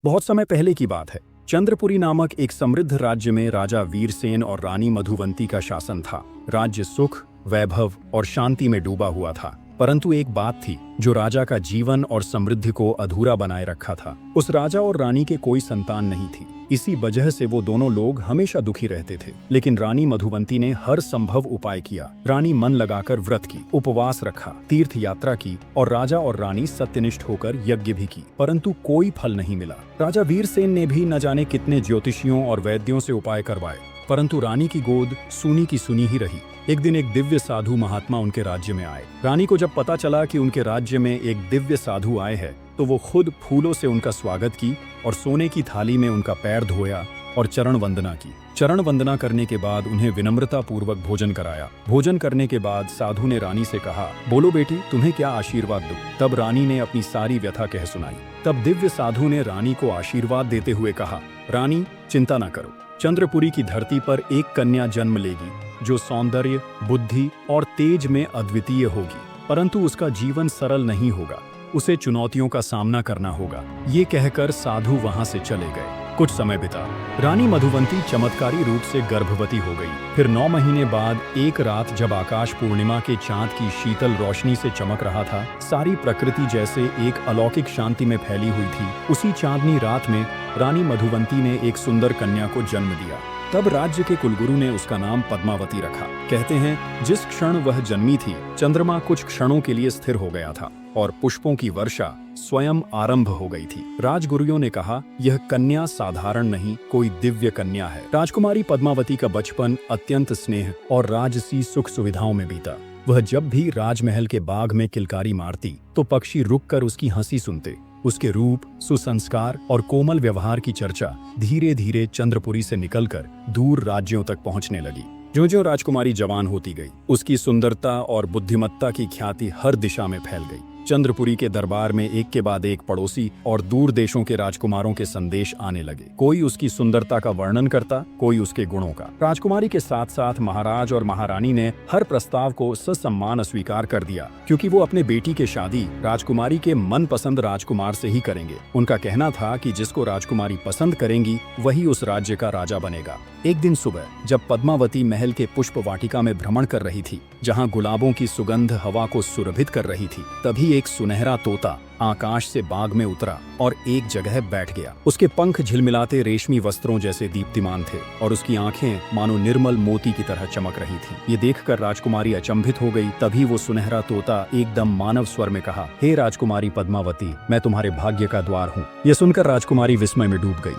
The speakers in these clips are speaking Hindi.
बहुत समय पहले की बात है। चंद्रपुरी नामक एक समृद्ध राज्य में राजा वीरसेन और रानी मधुवंती का शासन था। राज्य सुख, वैभव और शांति में डूबा हुआ था, परंतु एक बात थी जो राजा का जीवन और समृद्धि को अधूरा बनाए रखा था। उस राजा और रानी के कोई संतान नहीं थी। इसी वजह से वो दोनों लोग हमेशा दुखी रहते थे। लेकिन रानी मधुवंती ने हर संभव उपाय किया। रानी मन लगाकर व्रत की, उपवास रखा, तीर्थ यात्रा की और राजा और रानी सत्यनिष्ठ होकर यज्ञ भी की, परंतु कोई फल नहीं मिला। राजा वीरसेन ने भी न जाने कितने ज्योतिषियों और वैद्यों से उपाय करवाए, परंतु रानी की गोद सूनी की सुनी ही रही। एक दिन एक दिव्य साधु महात्मा उनके राज्य में आए। रानी को जब पता चला कि उनके राज्य में एक दिव्य साधु आए हैं, तो वो खुद फूलों से उनका स्वागत की और सोने की थाली में उनका पैर धोया और चरण वंदना की। चरण वंदना करने के बाद उन्हें विनम्रता पूर्वक भोजन कराया। भोजन करने के बाद साधु ने रानी से कहा, बोलो बेटी, तुम्हें क्या आशीर्वाद दूं? तब रानी ने अपनी सारी व्यथा कह सुनाई। तब दिव्य साधु ने रानी को आशीर्वाद देते हुए कहा, रानी चिंता न करो, चंद्रपुरी की धरती पर एक कन्या जन्म लेगी जो सौंदर्य, बुद्धि और तेज में अद्वितीय होगी, परंतु उसका जीवन सरल नहीं होगा, उसे चुनौतियों का सामना करना होगा। ये कहकर साधु वहां से चले गए। कुछ समय बीता। रानी मधुवंती चमत्कारी रूप से गर्भवती हो गई। फिर 9 महीने बाद एक रात जब आकाश पूर्णिमा के चांद की शीतल रोशनी से चमक रहा था, सारी प्रकृति जैसे एक अलौकिक शांति में फैली हुई थी, उसी चांदनी रात में रानी मधुवंती ने एक सुंदर कन्या को जन्म दिया। तब राज्य के कुलगुरु ने उसका नाम पद्मावती रखा। कहते हैं जिस क्षण वह जन्मी थी, चंद्रमा कुछ क्षणों के लिए स्थिर हो गया था और पुष्पों की वर्षा स्वयं आरंभ हो गई थी। राजगुरुओं ने कहा, यह कन्या साधारण नहीं, कोई दिव्य कन्या है। राजकुमारी पद्मावती का बचपन अत्यंत स्नेह और राजसी सुख सुविधाओं में बीता। वह जब भी राजमहल के बाग में किलकारी मारती तो पक्षी रुककर उसकी हंसी सुनते। उसके रूप, सुसंस्कार और कोमल व्यवहार की चर्चा धीरे धीरे चंद्रपुरी से निकलकर दूर राज्यों तक पहुंचने लगी। ज्यों-ज्यों राजकुमारी जवान होती गई, उसकी सुंदरता और बुद्धिमत्ता की ख्याति हर दिशा में फैल गई। चंद्रपुरी के दरबार में एक के बाद एक पड़ोसी और दूर देशों के राजकुमारों के संदेश आने लगे। कोई उसकी सुंदरता का वर्णन करता, कोई उसके गुणों का। राजकुमारी के साथ साथ महाराज और महारानी ने हर प्रस्ताव को ससम्मान स्वीकार कर दिया, क्योंकि वो अपने बेटी की शादी राजकुमारी के मनपसंद राजकुमार से ही करेंगे। उनका कहना था कि जिसको राजकुमारी पसंद करेंगी वही उस राज्य का राजा बनेगा। एक दिन सुबह जब पद्मावती महल के पुष्प वाटिका में भ्रमण कर रही थी, जहाँ गुलाबों की सुगंध हवा को सुरभित कर रही थी, तभी एक सुनहरा तोता आकाश से बाग में उतरा और एक जगह बैठ गया। उसके पंख झिलमिलाते रेशमी वस्त्रों जैसे दीप्तिमान थे और उसकी आंखें मानो निर्मल मोती की तरह चमक रही थी। ये देखकर राजकुमारी अचंभित हो गई। तभी वो सुनहरा तोता एकदम मानव स्वर में कहा, हे राजकुमारी पद्मावती, मैं तुम्हारे भाग्य का द्वार हूँ। यह सुनकर राजकुमारी विस्मय में डूब गई।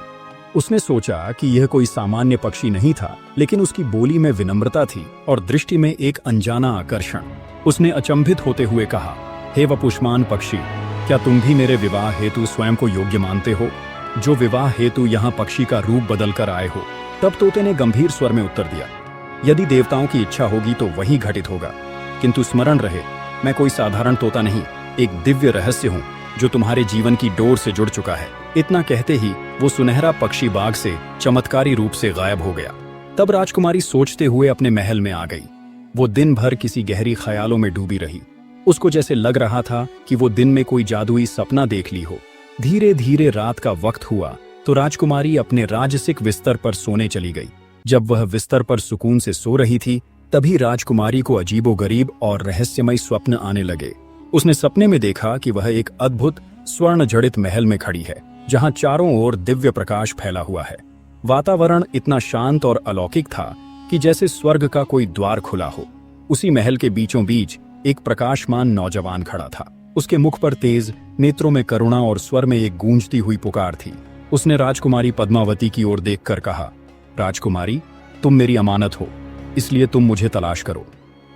उसने सोचा कि यह कोई सामान्य पक्षी नहीं था, लेकिन उसकी बोली में विनम्रता थी और दृष्टि में एक अनजाना आकर्षण। उसने अचंभित होते हुए कहा, हे वपुष्मान पक्षी, क्या तुम भी मेरे विवाह हेतु स्वयं को योग्य मानते हो, जो विवाह हेतु यहाँ पक्षी का रूप बदल कर आए हो? तब तोते ने गंभीर स्वर में उत्तर दिया, यदि देवताओं की इच्छा होगी तो वही घटित होगा, किंतु स्मरण रहे, मैं कोई साधारण तोता नहीं, एक दिव्य रहस्य हूँ जो तुम्हारे जीवन की डोर से जुड़ चुका है। इतना कहते ही वो सुनहरा पक्षी बाग से चमत्कारी रूप से गायब हो गया। तब राजकुमारी सोचते हुए अपने महल में आ गई। वो दिन भर किसी गहरी ख्यालों में डूबी रही। उसको जैसे लग रहा था कि वो दिन में कोई जादुई सपना देख ली हो। धीरे धीरे रात का वक्त हुआ तो राजकुमारी अपने राजसिक बिस्तर पर सोने चली गई। जब वह बिस्तर पर सुकून से सो रही थी, तभी राजकुमारी को अजीबोगरीब और रहस्यमय स्वप्न आने लगे। उसने सपने में देखा कि वह एक अद्भुत स्वर्ण जड़ित महल में खड़ी है, जहां चारों ओर दिव्य प्रकाश फैला हुआ है। वातावरण इतना शांत और अलौकिक था कि जैसे स्वर्ग का कोई द्वार खुला हो। उसी महल के बीचों बीच एक प्रकाशमान नौजवान खड़ा था। उसके मुख पर तेज, नेत्रों में करुणा और स्वर में एक गूंजती हुई पुकार थी। उसने राजकुमारी पद्मावती की ओर देखकर कहा, राजकुमारी, तुम मेरी अमानत हो, इसलिए तुम मुझे तलाश करो।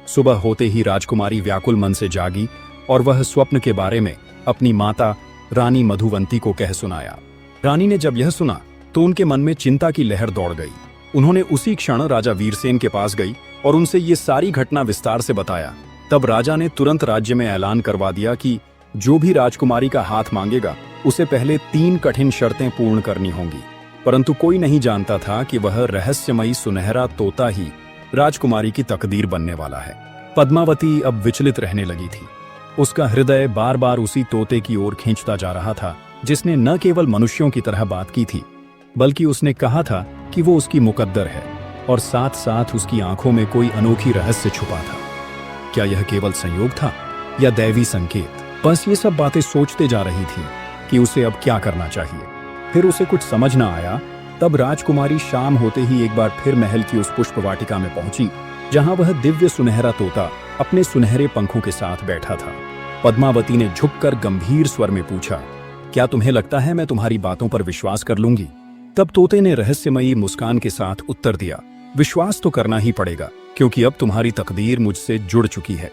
सुबह होते ही राजकुमारी व्याकुल मन से जागी और वह स्वप्न के बारे में अपनी माता रानी मधुवंती को कह सुनाया। रानी ने जब यह सुना तो उनके मन में चिंता की लहर दौड़ गई। उन्होंने उसी क्षण राजा वीरसेन के पास गई और उनसे ये सारी घटना विस्तार से बताया। तब राजा ने तुरंत राज्य में ऐलान करवा दिया कि जो भी राजकुमारी का हाथ मांगेगा उसे पहले 3 कठिन शर्तें पूर्ण करनी होंगी। परंतु कोई नहीं जानता था कि वह रहस्यमयी सुनहरा तोता ही राजकुमारी की तकदीर बनने वाला है। पद्मावती अब विचलित रहने लगी थी। उसका हृदय बार बार उसी तोते की ओर खींचता जा रहा था जिसने न केवल मनुष्यों की तरह बात की थी, बल्कि उसने कहा था कि वो उसकी मुकद्दर है और साथ साथ उसकी आंखों में कोई अनोखी रहस्य छुपा था। क्या यह केवल संयोग था या दैवी संकेत? बस ये सब बातें सोचते जा रही थी कि उसे अब क्या करना चाहिए। फिर उसे कुछ समझ ना आया। तब राजकुमारी शाम होते ही एक बार फिर महल की उस पुष्प वाटिका में पहुंची, जहां वह दिव्य सुनहरा तोता अपने सुनहरे पंखों के साथ बैठा था। पद्मावती ने झुककर गंभीर स्वर में पूछा, क्या तुम्हें लगता है मैं तुम्हारी बातों पर विश्वास कर लूंगी? तब तोते ने रहस्यमयी मुस्कान के साथ उत्तर दिया, विश्वास तो करना ही पड़ेगा, क्योंकि अब तुम्हारी तकदीर मुझसे जुड़ चुकी है।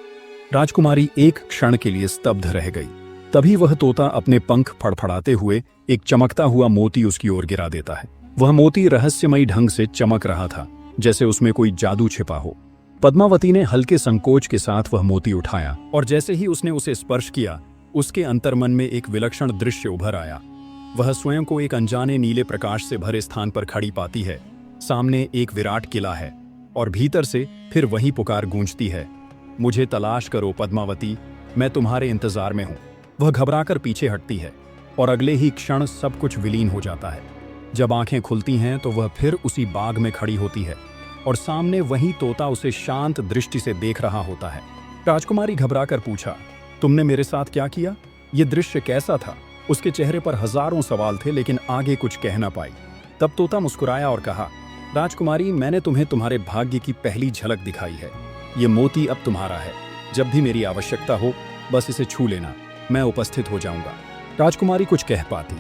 राजकुमारी एक क्षण के लिए स्तब्ध रह गई। तभी वह तोता अपने पंख फड़फड़ाते हुए एक चमकता हुआ मोती उसकी ओर गिरा देता है। वह मोती रहस्यमयी ढंग से चमक रहा था, जैसे उसमें कोई जादू छिपा हो। पद्मावती ने हल्के संकोच के साथ वह मोती उठाया और जैसे ही उसने उसे स्पर्श किया, उसके अंतर्मन में एक विलक्षण दृश्य उभर आया। वह स्वयं को एक अनजाने नीले प्रकाश से भरे स्थान पर खड़ी पाती है। सामने एक विराट किला है और भीतर से फिर वही पुकार गूंजती है, मुझे तलाश करो पद्मावती, मैं तुम्हारे इंतजार में हूं। वह घबराकर पीछे हटती है और अगले ही क्षण सब कुछ विलीन हो जाता है। जब आंखें खुलती हैं तो वह फिर उसी बाग में खड़ी होती है और सामने वही तोता उसे शांत दृष्टि से देख रहा होता है। राजकुमारी घबराकर पूछा, तुमने मेरे साथ क्या किया? ये दृश्य कैसा था? उसके चेहरे पर हजारों सवाल थे, लेकिन आगे कुछ कह ना पाई। तब तोता मुस्कुराया और कहा, राजकुमारी, मैंने तुम्हें तुम्हारे भाग्य की पहली झलक दिखाई है। ये मोती अब तुम्हारा है। जब भी मेरी आवश्यकता हो बस इसे छू लेना, मैं उपस्थित हो जाऊंगा। राजकुमारी कुछ कह पाती,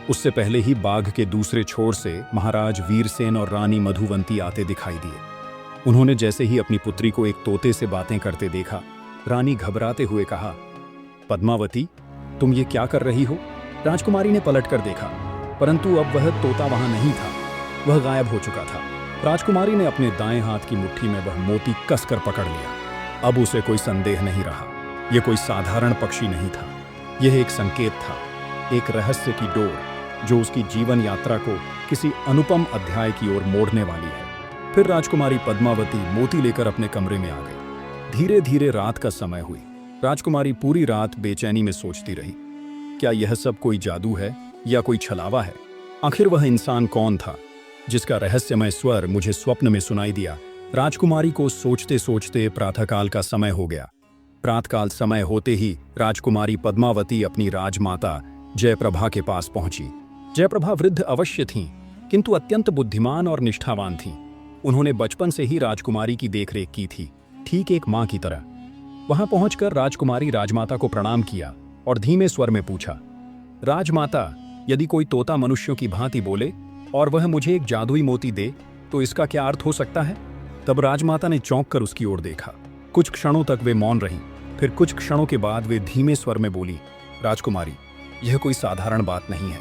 उससे पहले ही बाग के दूसरे छोर से महाराज वीरसेन और रानी मधुवंती आते दिखाई दिए। उन्होंने जैसे ही अपनी पुत्री को एक तोते से बातें करते देखा, रानी घबराते हुए कहा, पद्मावती, तुम ये क्या कर रही हो? राजकुमारी ने पलटकर देखा, परंतु अब वह तोता वहां नहीं था, वह गायब हो चुका था। राजकुमारी ने अपने दाएं हाथ की मुट्ठी में वह मोती कसकर पकड़ लिया। अब उसे कोई संदेह नहीं रहा, यह कोई साधारण पक्षी नहीं था, यह एक संकेत था, एक रहस्य की डोर जो उसकी जीवन यात्रा को किसी अनुपम अध्याय की ओर मोड़ने वाली है। फिर राजकुमारी पद्मावती मोती लेकर अपने कमरे में आ गई। धीरे धीरे रात का समय हुई। राजकुमारी पूरी रात बेचैनी में सोचती रही, क्या यह सब कोई जादू है या कोई छलावा है? आखिर वह इंसान कौन था जिसका रहस्यमय स्वर मुझे स्वप्न में सुनाई दिया? राजकुमारी को सोचते सोचते प्रातःकाल का समय हो गया। प्रातःकाल समय होते ही राजकुमारी पद्मावती अपनी राजमाता जयप्रभा के पास पहुंची। जयप्रभा वृद्ध अवश्य थीं, किंतु अत्यंत बुद्धिमान और निष्ठावान थीं। उन्होंने बचपन से ही राजकुमारी की देखरेख की थी, ठीक एक मां की तरह। वहां पहुंचकर राजकुमारी राजमाता को प्रणाम किया और धीमे स्वर में पूछा, राजमाता, यदि कोई तोता मनुष्यों की भांति बोले और वह मुझे एक जादुई मोती दे तो इसका क्या अर्थ हो सकता है? तब राजमाता ने चौंक कर उसकी ओर देखा। कुछ क्षणों तक वे मौन रहीं, फिर कुछ क्षणों के बाद वे धीमे स्वर में बोली, राजकुमारी, यह कोई साधारण बात नहीं है।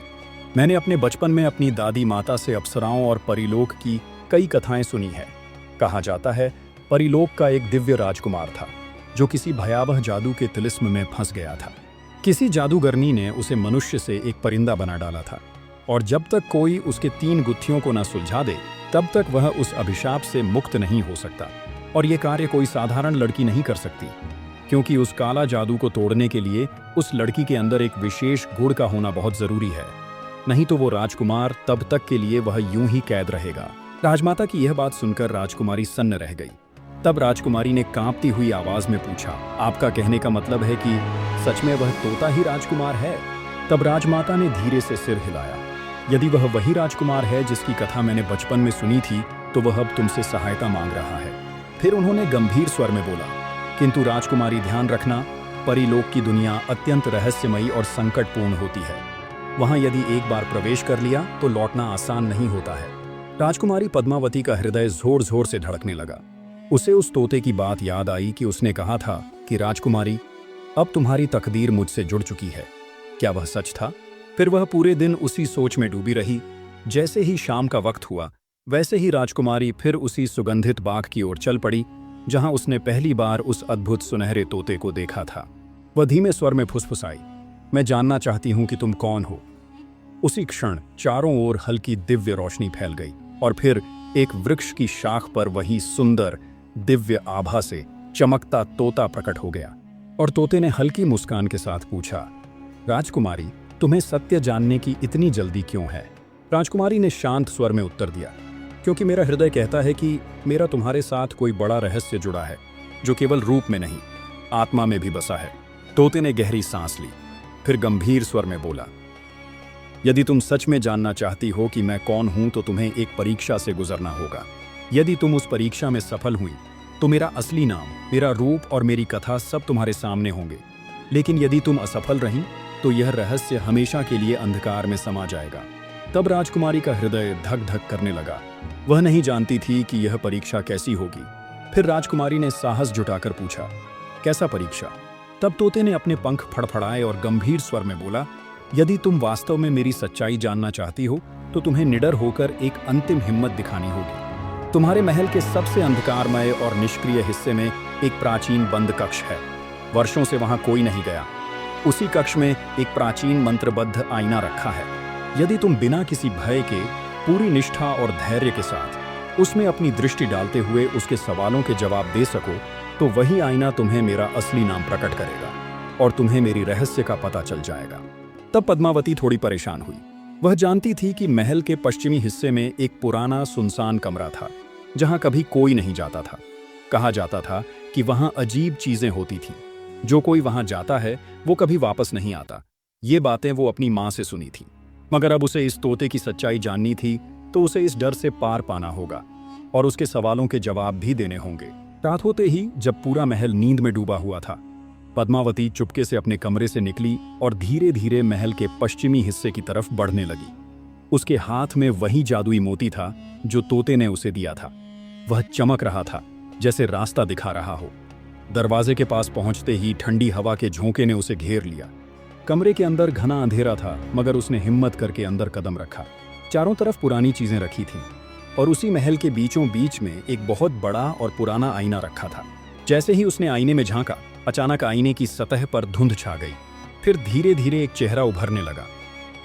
मैंने अपने बचपन में अपनी दादी माता से अप्सराओं और परिलोक की कई कथाएं सुनी है। कहा जाता है परिलोक का एक दिव्य राजकुमार था जो किसी भयावह जादू के तिलिस्म में फंस गया था। किसी जादूगरनी ने उसे मनुष्य से एक परिंदा बना डाला था और जब तक कोई उसके 3 गुत्थियों को न सुलझा दे तब तक वह उस अभिशाप से मुक्त नहीं हो सकता। और ये कार्य कोई साधारण लड़की नहीं कर सकती, क्योंकि उस काला जादू को तोड़ने के लिए उस लड़की के अंदर एक विशेष गुण का होना बहुत जरूरी है, नहीं तो वो राजकुमार तब तक के लिए वह यूं ही कैद रहेगा। राजमाता की यह बात सुनकर राजकुमारी सन्न रह गई। तब राजकुमारी ने कांपती हुई आवाज में पूछा, आपका कहने का मतलब है कि सच में वह तोता ही राजकुमार है? तब राजमाता ने धीरे से सिर हिलाया। यदि वह वही राजकुमार है जिसकी कथा मैंने बचपन में सुनी थी तो वह अब तुमसे सहायता मांग रहा है। फिर उन्होंने गंभीर स्वर में बोला, किंतु राजकुमारी, ध्यान रखना, परिलोक की दुनिया अत्यंत रहस्यमयी और संकटपूर्ण होती है। वहां यदि एक बार प्रवेश कर लिया तो लौटना आसान नहीं होता है। राजकुमारी पद्मावती का हृदय जोर जोर से धड़कने लगा। उसे उस तोते की बात याद आई कि उसने कहा था कि राजकुमारी, अब तुम्हारी तकदीर मुझसे जुड़ चुकी है। क्या वह सच था? फिर वह पूरे दिन उसी सोच में डूबी रही। जैसे ही शाम का वक्त हुआ वैसे ही राजकुमारी फिर उसी सुगंधित बाग की ओर चल पड़ी जहां उसने पहली बार उस अद्भुत सुनहरे तोते को देखा था। वह धीमे स्वर में फुसफुसाई, मैं जानना चाहती हूं कि तुम कौन हो। उसी क्षण चारों ओर हल्की दिव्य रोशनी फैल गई और फिर एक वृक्ष की शाख पर वही सुंदर दिव्य आभा से चमकता तोता प्रकट हो गया। और तोते ने हल्की मुस्कान के साथ पूछा, राजकुमारी, तुम्हें सत्य जानने की इतनी जल्दी क्यों है? राजकुमारी ने शांत स्वर में उत्तर दिया, क्योंकि मेरा हृदय कहता है कि मेरा तुम्हारे साथ कोई बड़ा रहस्य जुड़ा है, जो केवल रूप में नहीं, आत्मा में भी बसा है। तोते ने गहरी सांस ली, फिर गंभीर स्वर में बोला, यदि तुम सच में जानना चाहती हो कि मैं कौन हूं, तो तुम्हें एक परीक्षा से गुजरना होगा। यदि तुम उस परीक्षा में सफल हुई, तो मेरा असली नाम, मेरा रूप और मेरी कथा सब तुम्हारे सामने होंगे। लेकिन यदि तुम असफल रहीं, तो यह रहस्य हमेशा के लिए अंधकार में समा जाएगा। तब राजकुमारी का हृदय धक धक करने लगा। वह नहीं जानती थी कि यह परीक्षा कैसी होगी। फिर राजकुमारी ने साहस जुटाकर पूछा, कैसा परीक्षा? तब तोते ने अपने पंख फड़फड़ाए और गंभीर स्वर में बोला, यदि तुम वास्तव में मेरी सच्चाई जानना चाहती हो, तो तुम्हें निडर होकर एक अंतिम हिम्मत दिखानी होगी। तुम्हारे महल के सबसे अंधकारमय और निष्क्रिय हिस्से में एक प्राचीन बंद कक्ष है। वर्षों से वहां कोई नहीं गया। उसी कक्ष में एक प्राचीन मंत्रबद्ध आईना रखा है। यदि तुम बिना किसी भय के, पूरी निष्ठा और धैर्य के साथ उसमें अपनी दृष्टि डालते हुए उसके सवालों के जवाब दे सको, तो वही आईना तुम्हें मेरा असली नाम प्रकट करेगा और तुम्हें मेरी रहस्य का पता चल जाएगा। तब पद्मावती थोड़ी परेशान हुई। वह जानती थी कि महल के पश्चिमी हिस्से में एक पुराना सुनसान कमरा था, जहां कभी कोई नहीं जाता था। कहा जाता था कि वहां अजीब चीजें होती थीं। जो कोई वहां जाता है, वो कभी वापस नहीं आता। ये बातें वो अपनी माँ से सुनी थी। मगर अब उसे इस तोते की सच्चाई जाननी थी, तो उसे इस डर से पार पाना होगा और उसके सवालों के जवाब भी देने होंगे। रात होते ही, जब पूरा महल नींद में डूबा हुआ था, पद्मावती चुपके से अपने कमरे से निकली और धीरे धीरे महल के पश्चिमी हिस्से की तरफ बढ़ने लगी। उसके हाथ में वही जादुई मोती था जो तोते ने उसे दिया था। वह चमक रहा था, जैसे रास्ता दिखा रहा हो। दरवाजे के पास पहुंचते ही ठंडी हवा के झोंके ने उसे घेर लिया। कमरे के अंदर घना अंधेरा था, मगर उसने हिम्मत करके अंदर कदम रखा। चारों तरफ पुरानी चीजें रखी थीं और उसी महल के बीचों बीच में एक बहुत बड़ा और पुराना आईना रखा था। जैसे ही उसने आईने में झांका, अचानक आईने की सतह पर धुंध छा गई। फिर धीरे धीरे एक चेहरा उभरने लगा।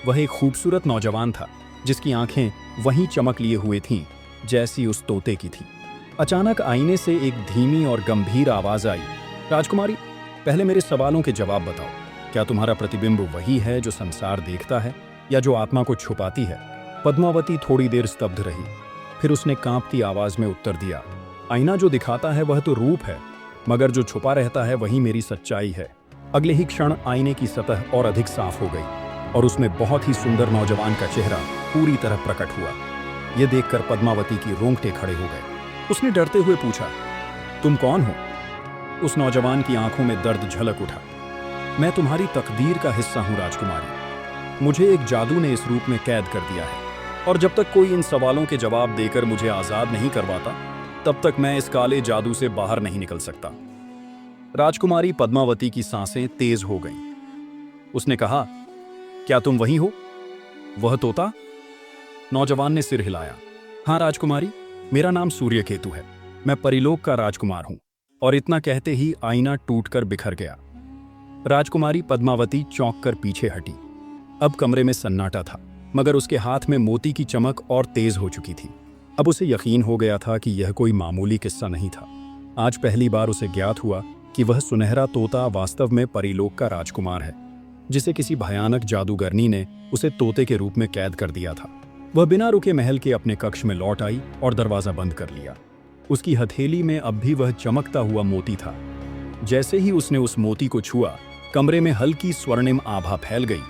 वह एक खूबसूरत नौजवान था, जिसकी आंखें वहीं चमक लिए हुए थीं जैसी उस तोते की थी। अचानक आईने से एक धीमी और गंभीर आवाज आई, राजकुमारी, पहले मेरे सवालों के जवाब बताओ। क्या तुम्हारा प्रतिबिंब वही है जो संसार देखता है, या जो आत्मा को छुपाती है? पद्मावती थोड़ी देर स्तब्ध रही। फिर उसने कांपती आवाज में उत्तर दिया, आईना जो दिखाता है वह तो रूप है, मगर जो छुपा रहता है वही मेरी सच्चाई है। अगले ही क्षण आईने की सतह और अधिक साफ हो गई और उसमें बहुत ही सुंदर नौजवान का चेहरा पूरी तरह प्रकट हुआ। यह देखकर पद्मावती की रोंगटे खड़े हो गए। उसने डरते हुए पूछा, तुम कौन हो? उस नौजवान की आंखों में दर्द झलक उठा। मैं तुम्हारी तकदीर का हिस्सा हूं राजकुमारी। मुझे एक जादू ने इस रूप में कैद कर दिया है, और जब तक कोई इन सवालों के जवाब देकर मुझे आजाद नहीं करवाता, तब तक मैं इस काले जादू से बाहर नहीं निकल सकता। राजकुमारी पद्मावती की सांसें तेज हो गईं। उसने कहा, क्या तुम वही हो, वह तोता? नौजवान ने सिर हिलाया। हाँ राजकुमारी, मेरा नाम सूर्यकेतु है। मैं परिलोक का राजकुमार हूं। और इतना कहते ही आईना टूटकर बिखर गया। राजकुमारी पद्मावती चौंक कर पीछे हटी। अब कमरे में सन्नाटा था, मगर उसके हाथ में मोती की चमक और तेज हो चुकी थी। अब उसे यकीन हो गया था कि यह कोई मामूली किस्सा नहीं था। आज पहली बार उसे ज्ञात हुआ कि वह सुनहरा तोता वास्तव में परिलोक का राजकुमार है, जिसे किसी भयानक जादूगरनी ने उसे तोते के रूप में कैद कर दिया था। वह बिना रुके महल के अपने कक्ष में लौट आई और दरवाजा बंद कर लिया। उसकी हथेली में अब भी वह चमकता हुआ मोती था। जैसे ही उसने उस मोती को छुआ, कमरे में हल्की स्वर्णिम आभा फैल गई।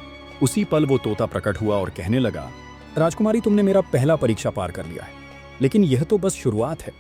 उसी पल वो तोता प्रकट हुआ और कहने लगा, राजकुमारी, तुमने मेरा पहला परीक्षा पार कर लिया है, लेकिन यह तो बस शुरुआत है।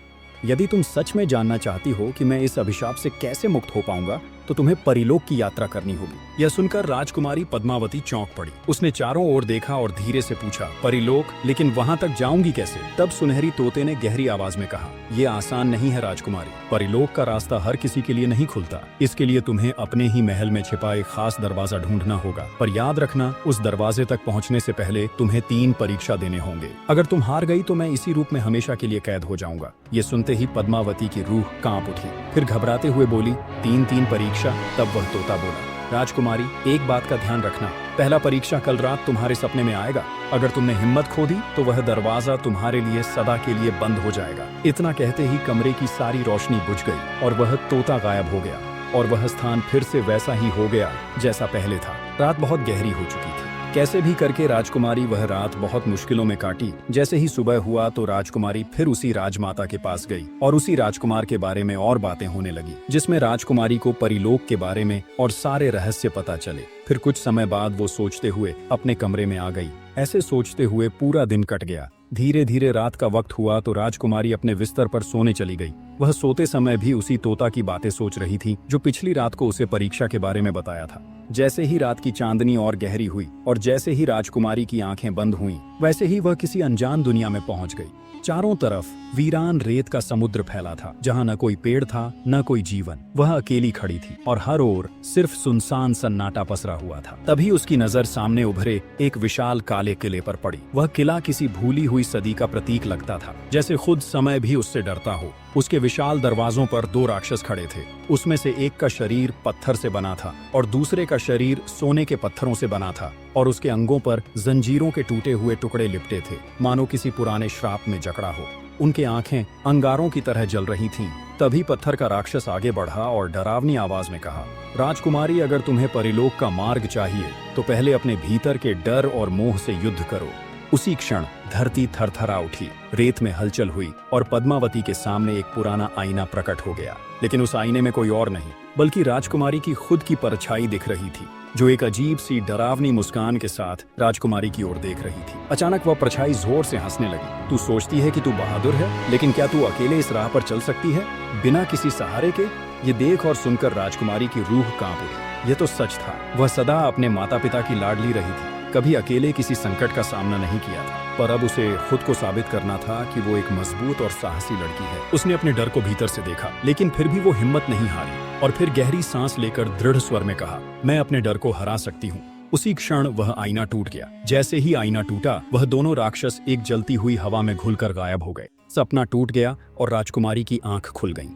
यदि तुम सच में जानना चाहती हो कि मैं इस अभिशाप से कैसे मुक्त हो पाऊंगा, तो तुम्हें परिलोक की यात्रा करनी होगी। यह सुनकर राजकुमारी पद्मावती चौंक पड़ी। उसने चारों ओर देखा और धीरे से पूछा, परिलोक? लेकिन वहां तक जाऊंगी कैसे? तब सुनहरी तोते ने गहरी आवाज में कहा, यह आसान नहीं है राजकुमारी। परिलोक का रास्ता हर किसी के लिए नहीं खुलता। इसके लिए तुम्हें अपने ही महल में छिपाए खास दरवाजा ढूंढना होगा। पर याद रखना, उस दरवाजे तक पहुंचने से पहले तुम्हें 3 परीक्षा देने होंगे। अगर तुम हार गई तो मैं इसी रूप में हमेशा के लिए कैद हो जाऊंगा। ये सुनते ही पद्मावती की रूह कांप उठी। फिर घबराते हुए बोली, 3 परीक्षा? तब वह तोता बोला, राजकुमारी, एक बात का ध्यान रखना, पहला परीक्षा कल रात तुम्हारे सपने में आएगा। अगर तुमने हिम्मत खो दी तो वह दरवाजा तुम्हारे लिए सदा के लिए बंद हो जाएगा। इतना कहते ही कमरे की सारी रोशनी बुझ गई और वह तोता गायब हो गया और वह स्थान फिर से वैसा ही हो गया जैसा पहले था। रात बहुत गहरी हो चुकी थी। कैसे भी करके राजकुमारी वह रात बहुत मुश्किलों में काटी। जैसे ही सुबह हुआ तो राजकुमारी फिर उसी राजमाता के पास गई और उसी राजकुमार के बारे में और बातें होने लगी, जिसमें राजकुमारी को परिलोक के बारे में और सारे रहस्य पता चले। फिर कुछ समय बाद वो सोचते हुए अपने कमरे में आ गई। ऐसे सोचते हुए पूरा दिन कट गया। धीरे धीरे रात का वक्त हुआ तो राजकुमारी अपने बिस्तर पर सोने चली गई। वह सोते समय भी उसी तोता की बातें सोच रही थी जो पिछली रात को उसे परीक्षा के बारे में बताया था। जैसे ही रात की चांदनी और गहरी हुई और जैसे ही राजकुमारी की आंखें बंद हुईं, वैसे ही वह किसी अनजान दुनिया में पहुंच गई। चारों तरफ वीरान रेत का समुद्र फैला था, जहां न कोई पेड़ था न कोई जीवन। वह अकेली खड़ी थी और हर ओर सिर्फ सुनसान सन्नाटा पसरा हुआ था। तभी उसकी नजर सामने उभरे एक विशाल काले किले पर पड़ी। वह किला किसी भूली हुई सदी का प्रतीक लगता था, जैसे खुद समय भी उससे डरता हो। उसके विशाल दरवाजों पर 2 राक्षस खड़े थे। उसमें से एक का शरीर पत्थर से बना था और दूसरे का शरीर सोने के पत्थरों से बना था और उसके अंगों पर जंजीरों के टूटे हुए टुकड़े लिपटे थे, मानो किसी पुराने श्राप में जकड़ा हो। उनके आंखें अंगारों की तरह जल रही थीं। तभी पत्थर का राक्षस आगे बढ़ा और डरावनी आवाज में कहा, राजकुमारी, अगर तुम्हें परिलोक का मार्ग चाहिए तो पहले अपने भीतर के डर और मोह से युद्ध करो। उसी क्षण धरती थरथरा उठी, रेत में हलचल हुई और पद्मावती के सामने एक पुराना आईना प्रकट हो गया। लेकिन उस आईने में कोई और नहीं बल्कि राजकुमारी की खुद की परछाई दिख रही थी, जो एक अजीब सी डरावनी मुस्कान के साथ राजकुमारी की ओर देख रही थी। अचानक वह परछाई जोर से हंसने लगी। तू सोचती है कि तू बहादुर है, लेकिन क्या तू अकेले इस राह पर चल सकती है बिना किसी सहारे के? ये देख और सुनकर राजकुमारी की रूह कांप उठी। ये तो सच था। वह सदा अपने माता पिता की लाडली रही थी, कभी अकेले किसी संकट का सामना नहीं किया था। पर अब उसे खुद को साबित करना था कि वो एक मजबूत और साहसी लड़की है। उसने अपने डर को भीतर से देखा, लेकिन फिर भी वो हिम्मत नहीं हारी और फिर गहरी सांस लेकर दृढ़ स्वर में कहा, मैं अपने डर को हरा सकती हूँ। उसी क्षण वह आईना टूट गया। जैसे ही आईना टूटा, वह दोनों राक्षस एक जलती हुई हवा में घुलकर गायब हो गए। सपना टूट गया और राजकुमारी की आंख खुल गई।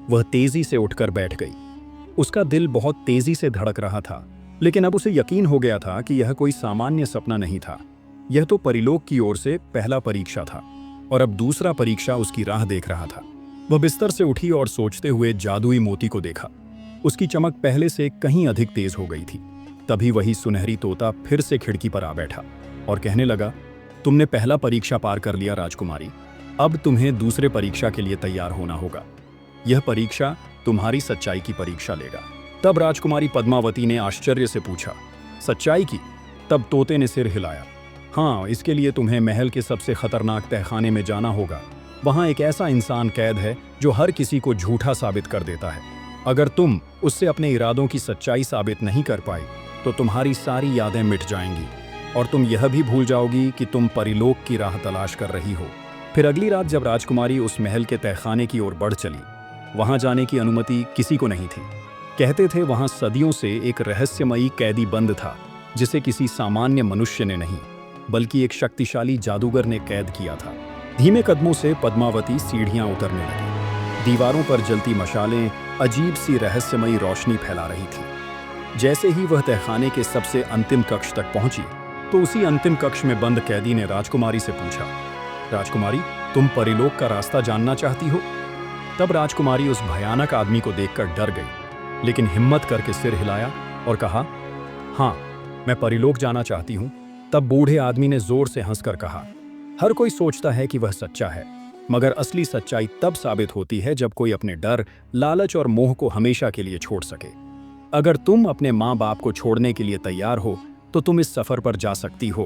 वह तेजी से उठकर बैठ गई। उसका दिल बहुत तेजी से धड़क रहा था, लेकिन अब उसे यकीन हो गया था कि यह कोई सामान्य सपना नहीं था। यह तो परिलोक की ओर से पहला परीक्षा था और अब दूसरा परीक्षा उसकी राह देख रहा था। वह बिस्तर से उठी और सोचते हुए जादुई मोती को देखा। उसकी चमक पहले से कहीं अधिक तेज हो गई थी। तभी वही सुनहरी तोता फिर से खिड़की पर आ बैठा और कहने लगा, तुमने पहला परीक्षा पार कर लिया राजकुमारी, अब तुम्हें दूसरे परीक्षा के लिए तैयार होना होगा। यह परीक्षा तुम्हारी सच्चाई की परीक्षा लेगा। तब राजकुमारी पद्मावती ने आश्चर्य से पूछा, सच्चाई की? तब तोते ने सिर हिलाया। हाँ, इसके लिए तुम्हें महल के सबसे खतरनाक तहखाने में जाना होगा। वहाँ एक ऐसा इंसान कैद है जो हर किसी को झूठा साबित कर देता है। अगर तुम उससे अपने इरादों की सच्चाई साबित नहीं कर पाई तो तुम्हारी सारी यादें मिट जाएंगी और तुम यह भी भूल जाओगी कि तुम परिलोक की राह तलाश कर रही हो। फिर अगली रात जब राजकुमारी उस महल के तहखाने की ओर बढ़ चली, वहाँ जाने की अनुमति किसी को नहीं थी। कहते थे वहाँ सदियों से एक रहस्यमयी कैदी बंद था, जिसे किसी सामान्य मनुष्य ने नहीं बल्कि एक शक्तिशाली जादूगर ने कैद किया था। धीमे कदमों से पद्मावती सीढ़ियां उतरने लगी। दीवारों पर जलती मशालें अजीब सी रहस्यमयी रोशनी फैला रही थी। जैसे ही वह तहखाने के सबसे अंतिम कक्ष तक पहुंची तो उसी अंतिम कक्ष में बंद कैदी ने राजकुमारी से पूछा, राजकुमारी, तुम परिलोक का रास्ता जानना चाहती हो? तब राजकुमारी उस भयानक आदमी को देखकर डर गई, लेकिन हिम्मत करके सिर हिलाया और कहा, हाँ, मैं परिलोक जाना चाहती हूँ। तब बूढ़े आदमी ने जोर से हंसकर कहा, हर कोई सोचता है कि वह सच्चा है, मगर असली सच्चाई तब साबित होती है जब कोई अपने डर, लालच और मोह को हमेशा के लिए छोड़ सके। अगर तुम अपने माँ बाप को छोड़ने के लिए तैयार हो तो तुम इस सफर पर जा सकती हो।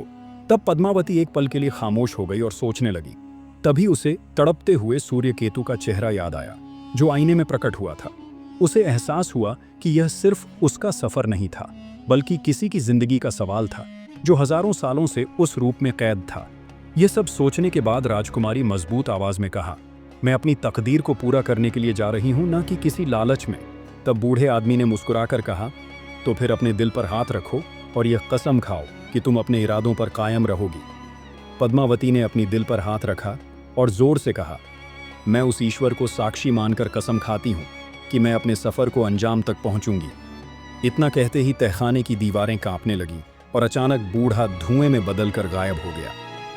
तब पद्मावती एक पल के लिए खामोश हो गई और सोचने लगी। तभी उसे तड़पते हुए सूर्यकेतु का चेहरा याद आया, जो आईने में प्रकट हुआ था। उसे एहसास हुआ कि यह सिर्फ उसका सफर नहीं था, बल्कि किसी की जिंदगी का सवाल था, जो हजारों सालों से उस रूप में कैद था। यह सब सोचने के बाद राजकुमारी मजबूत आवाज में कहा, मैं अपनी तकदीर को पूरा करने के लिए जा रही हूं, न कि किसी लालच में। तब बूढ़े आदमी ने मुस्कुराकर कहा, तो फिर अपने दिल पर हाथ रखो और यह कसम खाओ कि तुम अपने इरादों पर कायम रहोगी। पद्मावती ने अपनी दिल पर हाथ रखा और जोर से कहा, मैं उस ईश्वर को साक्षी मानकर कसम खाती हूँ कि मैं अपने सफर को अंजाम तक पहुंचूंगी। इतना कहते ही तहखाने की दीवारें कांपने लगीं और अचानक बूढ़ा धुएं में बदलकर गायब हो गया।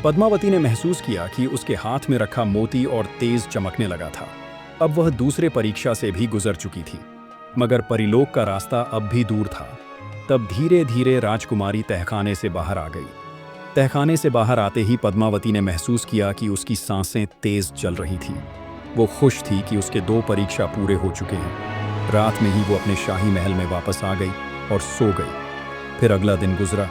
पद्मावती ने महसूस किया कि उसके हाथ में रखा मोती और तेज चमकने लगा था। अब वह दूसरे परीक्षा से भी गुजर चुकी थी, मगर परिलोक का रास्ता अब भी दूर था। तब धीरे धीरे राजकुमारी तहखाने से बाहर आ गई। तहखाने से बाहर आते ही पद्मावती ने महसूस किया कि उसकी सांसें तेज चल रही थी। वो खुश थी कि उसके 2 परीक्षा पूरे हो चुके हैं। रात में ही वो अपने शाही महल में वापस आ गई और सो गई। फिर अगला दिन गुजरा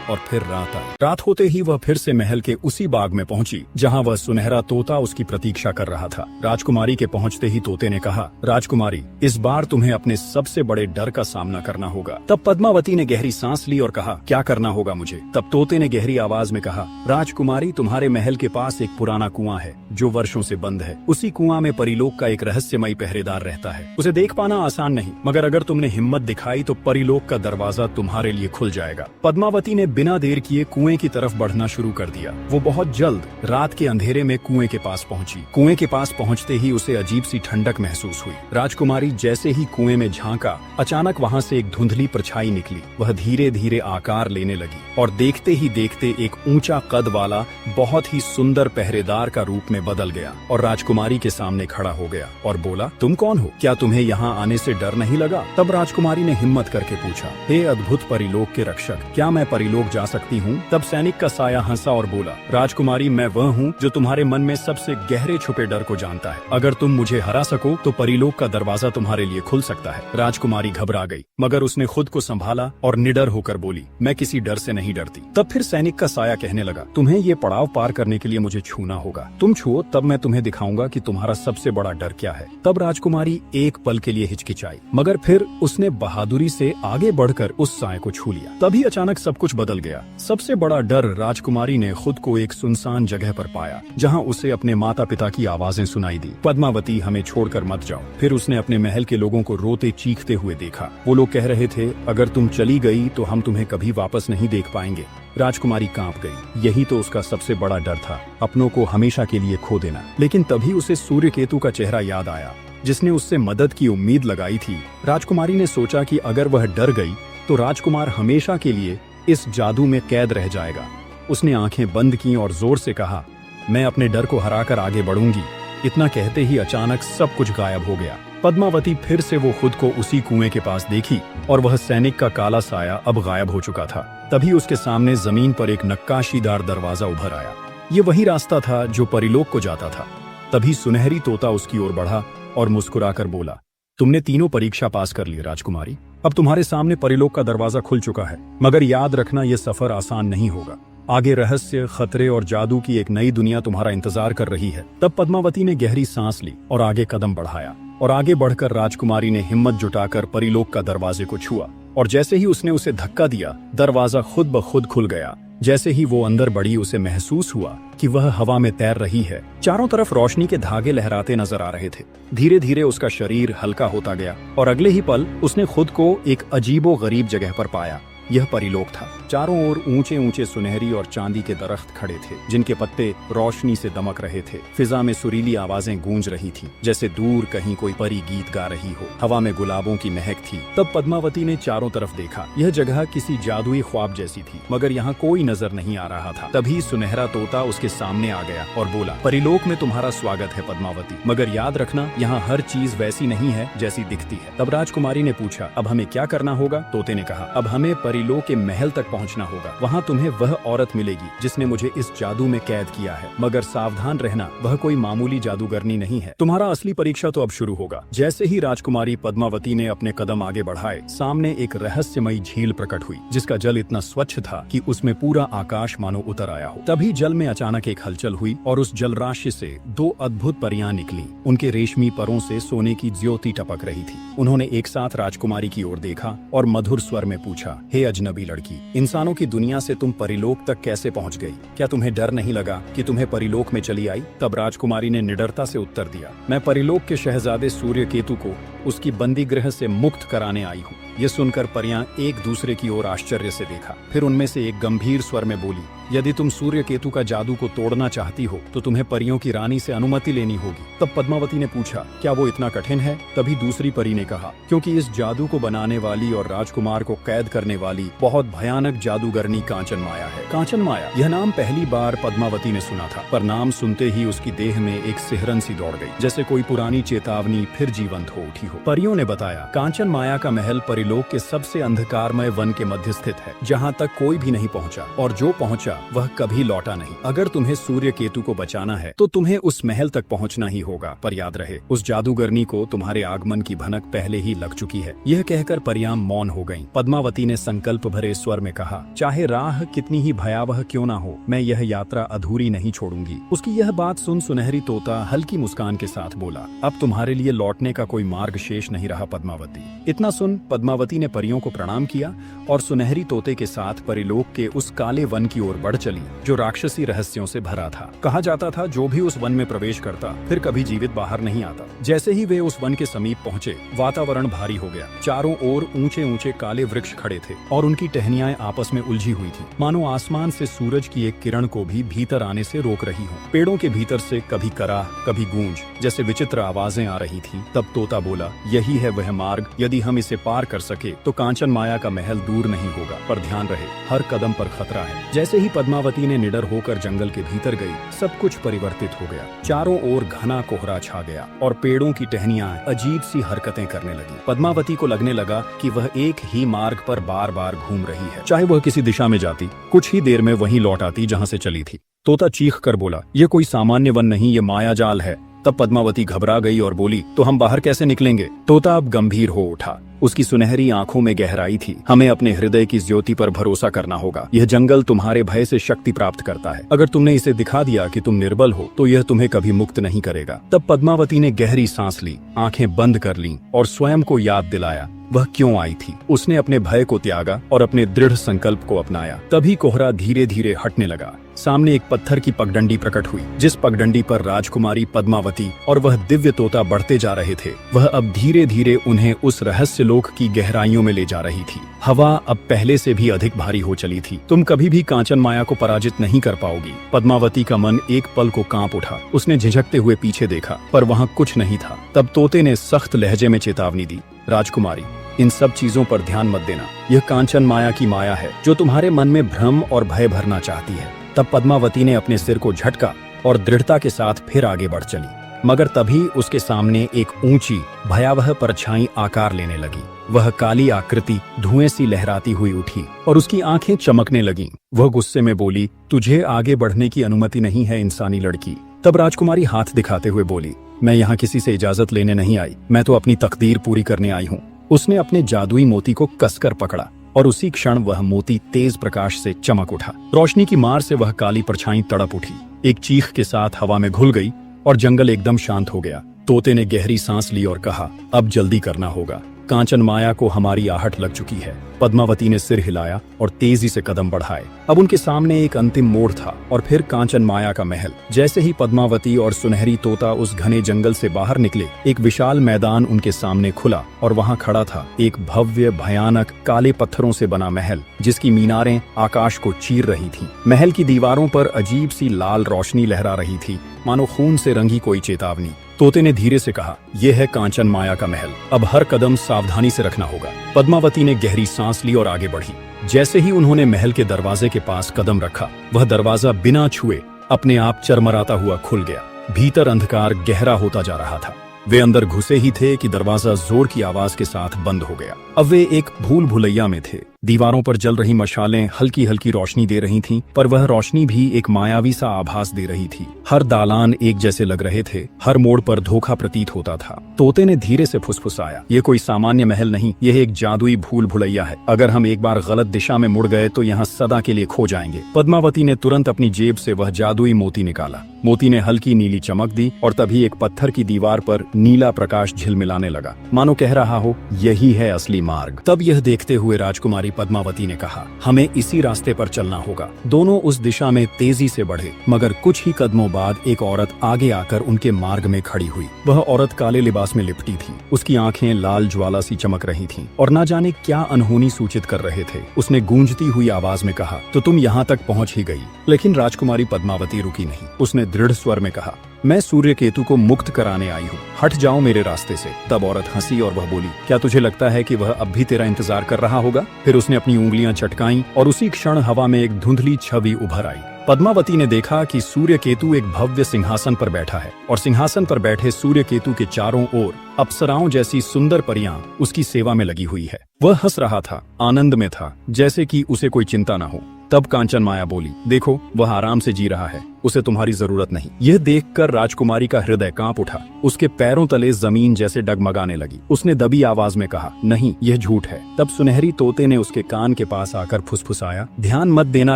और फिर रात आई। रात होते ही वह फिर से महल के उसी बाग में पहुंची जहां वह सुनहरा तोता उसकी प्रतीक्षा कर रहा था। राजकुमारी के पहुंचते ही तोते ने कहा, राजकुमारी, इस बार तुम्हें अपने सबसे बड़े डर का सामना करना होगा। तब पद्मावती ने गहरी सांस ली और कहा, क्या करना होगा मुझे? तब तोते ने गहरी आवाज में कहा, राजकुमारी, तुम्हारे महल के पास एक पुराना कुआं है जो वर्षों से बंद है। उसी कुआं में परिलोक का एक रहस्यमयी पहरेदार रहता है। उसे देख पाना आसान नहीं, मगर अगर तुमने हिम्मत दिखाई तो परिलोक का दरवाजा तुम्हारे लिए खुल जाएगा। पद्मावती ने बिना देर किए कुएं की तरफ बढ़ना शुरू कर दिया। वो बहुत जल्द रात के अंधेरे में कुएं के पास पहुंची। कुएं के पास पहुंचते ही उसे अजीब सी ठंडक महसूस हुई। राजकुमारी जैसे ही कुएं में झांका, अचानक वहां से एक धुंधली परछाई निकली। वह धीरे धीरे आकार लेने लगी और देखते ही देखते एक ऊंचा कद वाला बहुत ही सुंदर पहरेदार का रूप में बदल गया और राजकुमारी के सामने खड़ा हो गया और बोला, तुम कौन हो? क्या तुम्हें यहाँ आने से डर नहीं लगा? तब राजकुमारी ने हिम्मत करके पूछा, हे अद्भुत परिलोक के रक्षक, क्या मैं परिलोक जा सकती हूँ? तब सैनिक का साया हंसा और बोला, राजकुमारी, मैं वह हूँ जो तुम्हारे मन में सबसे गहरे छुपे डर को जानता है। अगर तुम मुझे हरा सको तो परिलोक का दरवाजा तुम्हारे लिए खुल सकता है। राजकुमारी घबरा गई, मगर उसने खुद को संभाला और निडर होकर बोली, मैं किसी डर से नहीं डरती। तब फिर सैनिक का साया कहने लगा, तुम्हें ये पड़ाव पार करने के लिए मुझे छूना होगा। तुम छुओ, तब मैं तुम्हें दिखाऊंगा कि तुम्हारा सबसे बड़ा डर क्या है। तब राजकुमारी एक पल के लिए हिचकिचाई, मगर फिर उसने बहादुरी से आगे बढ़कर उस साए को छू लिया। तभी अचानक सब कुछ बदल गया। सबसे बड़ा डर राजकुमारी ने खुद को एक सुनसान जगह पर पाया जहां उसे अपने माता पिता की आवाजें सुनाई दी, पद्मावती, हमें छोड़कर मत जाओ। फिर उसने अपने महल के लोगों को रोते चीखते हुए देखा। वो लोग कह रहे थे, अगर तुम चली गई तो हम तुम्हें कभी वापस नहीं देख पाएंगे। राजकुमारी कांप गई। यही तो उसका सबसे बड़ा डर था, अपनों को हमेशा के लिए खो देना। लेकिन तभी उसे सूर्यकेतु का चेहरा याद आया, जिसने उससे मदद की उम्मीद लगाई थी। राजकुमारी ने सोचा कि अगर वह डर गई तो राजकुमार हमेशा के लिए इस जादू में कैद रह जाएगा। उसने आंखें बंद की और जोर से कहा, मैं अपने डर को हराकर आगे बढ़ूंगी। इतना कहते ही अचानक सब कुछ गायब हो गया। पद्मावती फिर से वो खुद को उसी कुएं के पास देखी और वह सैनिक का काला साया अब गायब हो चुका था। तभी उसके सामने जमीन पर एक नक्काशीदार दरवाजा उभर आया। ये वही रास्ता था जो परिलोक को जाता था। तभी सुनहरी तोता उसकी ओर बढ़ा और मुस्कुराकर बोला, तुमने तीनों परीक्षा पास कर ली राजकुमारी। अब तुम्हारे सामने परिलोक का दरवाजा खुल चुका है, मगर याद रखना यह सफर आसान नहीं होगा। आगे रहस्य, खतरे और जादू की एक नई दुनिया तुम्हारा इंतजार कर रही है। तब पद्मावती ने गहरी सांस ली और आगे कदम बढ़ाया और आगे बढ़कर राजकुमारी ने हिम्मत जुटाकर परिलोक का दरवाजे को छुआ और जैसे ही उसने उसे धक्का दिया, दरवाजा खुद ब खुद खुल गया। जैसे ही वो अंदर बढ़ी, उसे महसूस हुआ कि वह हवा में तैर रही है। चारों तरफ रोशनी के धागे लहराते नजर आ रहे थे। धीरे धीरे उसका शरीर हल्का होता गया और अगले ही पल उसने खुद को एक अजीबो गरीब जगह पर पाया। यह परिलोक था। चारों ओर ऊंचे ऊंचे सुनहरी और चांदी के दरख्त खड़े थे, जिनके पत्ते रोशनी से दमक रहे थे। फिजा में सुरीली आवाजें गूंज रही थीं, जैसे दूर कहीं कोई परी गीत गा रही हो। हवा में गुलाबों की महक थी। तब पद्मावती ने चारों तरफ देखा। यह जगह किसी जादुई ख्वाब जैसी थी, मगर यहाँ कोई नजर नहीं आ रहा था। तभी सुनहरा तोता उसके सामने आ गया और बोला, परिलोक में तुम्हारा स्वागत है पद्मावती, मगर याद रखना यहाँ हर चीज वैसी नहीं है जैसी दिखती है। तब राजकुमारी ने पूछा, अब हमें क्या करना होगा? तोते ने कहा, अब हमें परिलोक के महल तक पहुंचना होगा। वहां तुम्हें वह औरत मिलेगी जिसने मुझे इस जादू में कैद किया है, मगर सावधान रहना, वह कोई मामूली जादूगरनी नहीं है। तुम्हारा असली परीक्षा तो अब शुरू होगा। जैसे ही राजकुमारी पद्मावती ने अपने कदम आगे बढ़ाए, सामने एक रहस्यमयी झील प्रकट हुई, जिसका जल इतना स्वच्छ था कि उसमें पूरा आकाश मानो उतर आया हो। तभी जल में अचानक एक हलचल हुई और उस जलराशि से दो अद्भुत परियां निकली। उनके रेशमी परों से सोने की ज्योति टपक रही थी। उन्होंने एक साथ राजकुमारी की ओर देखा और मधुर स्वर में पूछा, हे अजनबी लड़की, इंसानों की दुनिया से तुम परिलोक तक कैसे पहुंच गई? क्या तुम्हें डर नहीं लगा कि तुम्हें परिलोक में चली आई? तब राजकुमारी ने निडरता से उत्तर दिया, मैं परिलोक के शहजादे सूर्यकेतु को उसकी बंदी गृह से मुक्त कराने आई हूँ। ये सुनकर परियां एक दूसरे की ओर आश्चर्य से देखा। फिर उनमें से एक गंभीर स्वर में बोली, यदि तुम सूर्यकेतु का जादू को तोड़ना चाहती हो तो तुम्हें परियों की रानी से अनुमति लेनी होगी। तब पद्मावती ने पूछा, क्या वो इतना कठिन है? तभी दूसरी परी ने कहा, क्योंकि इस जादू को बनाने वाली और राजकुमार को कैद करने वाली बहुत भयानक जादूगरनी कांचन माया है। कांचन माया, यह नाम पहली बार पद्मावती ने सुना था, पर नाम सुनते ही उसकी देह में एक सिहरन सी दौड़ गई, जैसे कोई पुरानी चेतावनी फिर जीवंत हो उठी हो। हो। परियों ने बताया, कांचन माया का महल परिलोक के सबसे अंधकारमय वन के मध्य स्थित है, जहाँ तक कोई भी नहीं पहुँचा, और जो पहुँचा वह कभी लौटा नहीं। अगर तुम्हें सूर्य केतु को बचाना है तो तुम्हें उस महल तक पहुँचना ही होगा, पर याद रहे उस जादूगरनी को तुम्हारे आगमन की भनक पहले ही लग चुकी है। यह कहकर परियां मौन हो गईं। पद्मावती ने संकल्प भरे स्वर में कहा, चाहे राह कितनी ही भयावह क्यों ना हो, मैं यह यात्रा अधूरी नहीं छोड़ूंगी। उसकी यह बात सुन सुनहरी तोता हल्की मुस्कान के साथ बोला, अब तुम्हारे लिए लौटने का कोई मार्ग शेष नहीं रहा पद्मावती। इतना सुन पद्मावती ने परियों को प्रणाम किया और सुनहरी तोते के साथ परिलोक के उस काले वन की ओर बढ़ चली, जो राक्षसी रहस्यों से भरा था। कहा जाता था, जो भी उस वन में प्रवेश करता फिर कभी जीवित बाहर नहीं आता। जैसे ही वे उस वन के समीप पहुंचे, वातावरण भारी हो गया। चारों ओर ऊंचे ऊंचे काले वृक्ष खड़े थे और उनकी टहनियां आपस में उलझी हुई थी, मानो आसमान से सूरज की एक किरण को भी भीतर आने से रोक रही हो। पेड़ों के भीतर से कभी कराह कभी गूंज जैसे विचित्र आवाजें आ रही थीं। तब तोता बोला, यही है वह मार्ग, यदि हम इसे पार कर सके तो कांचन माया का महल दूर नहीं होगा, पर ध्यान रहे हर कदम पर खतरा है। जैसे ही पद्मावती ने निडर होकर जंगल के भीतर गई, सब कुछ परिवर्तित हो गया। चारों ओर घना कोहरा छा गया और पेड़ों की टहनियां अजीब सी हरकतें करने लगी। पद्मावती को लगने लगा कि वह एक ही मार्ग पर बार बार घूम रही है। चाहे वह किसी दिशा में जाती, कुछ ही देर में वहीं लौट आती जहां से चली थी। तोता चीख कर बोला, यह कोई सामान्य वन नहीं, ये माया जाल है। तब पद्मावती घबरा गई और बोली, तो हम बाहर कैसे निकलेंगे? तोता अब गंभीर हो उठा। उसकी सुनहरी आंखों में गहराई थी। हमें अपने हृदय की ज्योति पर भरोसा करना होगा। यह जंगल तुम्हारे भय से शक्ति प्राप्त करता है। अगर तुमने इसे दिखा दिया कि तुम निर्बल हो, तो यह तुम्हें कभी मुक्त नहीं करेगा। तब पद्मावती ने गहरी सांस ली, आंखें बंद कर लीं और स्वयं को याद दिलाया वह क्यों आई थी। उसने अपने भय को त्यागा और अपने दृढ़ संकल्प को अपनाया। तभी कोहरा धीरे धीरे हटने लगा। सामने एक पत्थर की पगडंडी प्रकट हुई, जिस पगडंडी पर राजकुमारी पद्मावती और वह दिव्य तोता बढ़ते जा रहे थे। वह अब धीरे धीरे उन्हें उस रहस्य लोक की गहराइयों में ले जा रही थी। हवा अब पहले से भी अधिक भारी हो चली थी। तुम कभी भी कांचन माया को पराजित नहीं कर पाओगी। पद्मावती का मन एक पल को कांप उठा। उसने झिझकते हुए पीछे देखा, पर वहाँ कुछ नहीं था। तब तोते ने सख्त लहजे में चेतावनी दी, राजकुमारी, इन सब चीजों पर ध्यान मत देना। यह कांचन माया की माया है, जो तुम्हारे मन में भ्रम और भय भरना चाहती है। तब पद्मावती ने अपने सिर को झटका और दृढ़ता के साथ फिर आगे बढ़ चली। मगर तभी उसके सामने एक ऊंची भयावह परछाई आकार लेने लगी। वह काली आकृति धुएं सी लहराती हुई उठी और उसकी आंखें चमकने लगीं। वह गुस्से में बोली, तुझे आगे बढ़ने की अनुमति नहीं है, इंसानी लड़की। तब राजकुमारी हाथ दिखाते हुए बोली, मैं यहाँ किसी से इजाजत लेने नहीं आई, मैं तो अपनी तकदीर पूरी करने आई हूँ। उसने अपने जादुई मोती को कसकर पकड़ा और उसी क्षण वह मोती तेज प्रकाश से चमक उठा। रोशनी की मार से वह काली परछाई तड़प उठी, एक चीख के साथ हवा में घुल गई और जंगल एकदम शांत हो गया। तोते ने गहरी सांस ली और कहा, अब जल्दी करना होगा, कांचन माया को हमारी आहट लग चुकी है। पद्मावती ने सिर हिलाया और तेजी से कदम बढ़ाए। अब उनके सामने एक अंतिम मोड़ था और फिर कांचन माया का महल। जैसे ही पद्मावती और सुनहरी तोता उस घने जंगल से बाहर निकले, एक विशाल मैदान उनके सामने खुला और वहां खड़ा था एक भव्य भयानक काले पत्थरों से बना महल, जिसकी मीनारें आकाश को चीर रही थीं। महल की दीवारों पर अजीब सी लाल रोशनी लहरा रही थी, मानो खून से रंगी कोई चेतावनी। तोते ने धीरे से कहा, यह है कांचन माया का महल, अब हर कदम सावधानी से रखना होगा। पद्मावती ने गहरी सांस ली और आगे बढ़ी। जैसे ही उन्होंने महल के दरवाजे के पास कदम रखा, वह दरवाजा बिना छुए अपने आप चरमराता हुआ खुल गया। भीतर अंधकार गहरा होता जा रहा था। वे अंदर घुसे ही थे कि दरवाजा जोर की आवाज के साथ बंद हो गया। अब वे एक भूल भुलैया में थे। दीवारों पर जल रही मशालें हल्की हल्की रोशनी दे रही थीं, पर वह रोशनी भी एक मायावी सा आभास दे रही थी। हर दालान एक जैसे लग रहे थे, हर मोड़ पर धोखा प्रतीत होता था। तोते ने धीरे से फुसफुसाया, ये कोई सामान्य महल नहीं, यह एक जादुई भूल भुलैया है। अगर हम एक बार गलत दिशा में मुड़ गए तो यहाँ सदा के लिए खो जाएंगे। पद्मावती ने तुरंत अपनी जेब से वह जादुई मोती निकाला। मोती ने हल्की नीली चमक दी और तभी एक पत्थर की दीवार पर नीला प्रकाश झिलमिलाने लगा, मानो कह रहा हो, यही है असली मार्ग। तब यह देखते हुए राजकुमारी पद्मावती ने कहा, हमें इसी रास्ते पर चलना होगा। दोनों उस दिशा में तेजी से बढ़े, मगर कुछ ही कदमों बाद एक औरत आगे आकर उनके मार्ग में खड़ी हुई। वह औरत काले लिबास में लिपटी थी। उसकी आंखें लाल ज्वाला सी चमक रही थीं और ना जाने क्या अनहोनी सूचित कर रहे थे। उसने गूंजती हुई आवाज में कहा, तो तुम यहाँ तक पहुँच ही गई। लेकिन राजकुमारी पद्मावती रुकी नहीं। उसने दृढ़ स्वर में कहा, मैं सूर्य केतु को मुक्त कराने आई हूँ, हट जाओ मेरे रास्ते से। तब औरत हंसी और वह बोली, क्या तुझे लगता है कि वह अब भी तेरा इंतजार कर रहा होगा? फिर उसने अपनी उंगलियां चटकाईं और उसी क्षण हवा में एक धुंधली छवि उभर आई। पद्मावती ने देखा कि सूर्य केतु एक भव्य सिंहासन पर बैठा है और सिंहासन पर बैठे सूर्य केतु के चारों ओर अप्सराओं जैसी सुंदर परियां उसकी सेवा में लगी हुई है। वह हंस रहा था, आनंद में था, जैसे कि उसे कोई चिंता न हो। तब कांचन माया बोली, देखो वह आराम से जी रहा है, उसे तुम्हारी जरूरत नहीं। यह देखकर राजकुमारी का हृदय कांप उठा, उसके पैरों तले जमीन जैसे डगमगाने लगी। उसने दबी आवाज में कहा, नहीं, यह झूठ है। तब सुनहरी तोते ने उसके कान के पास आकर फुसफुसाया, ध्यान मत देना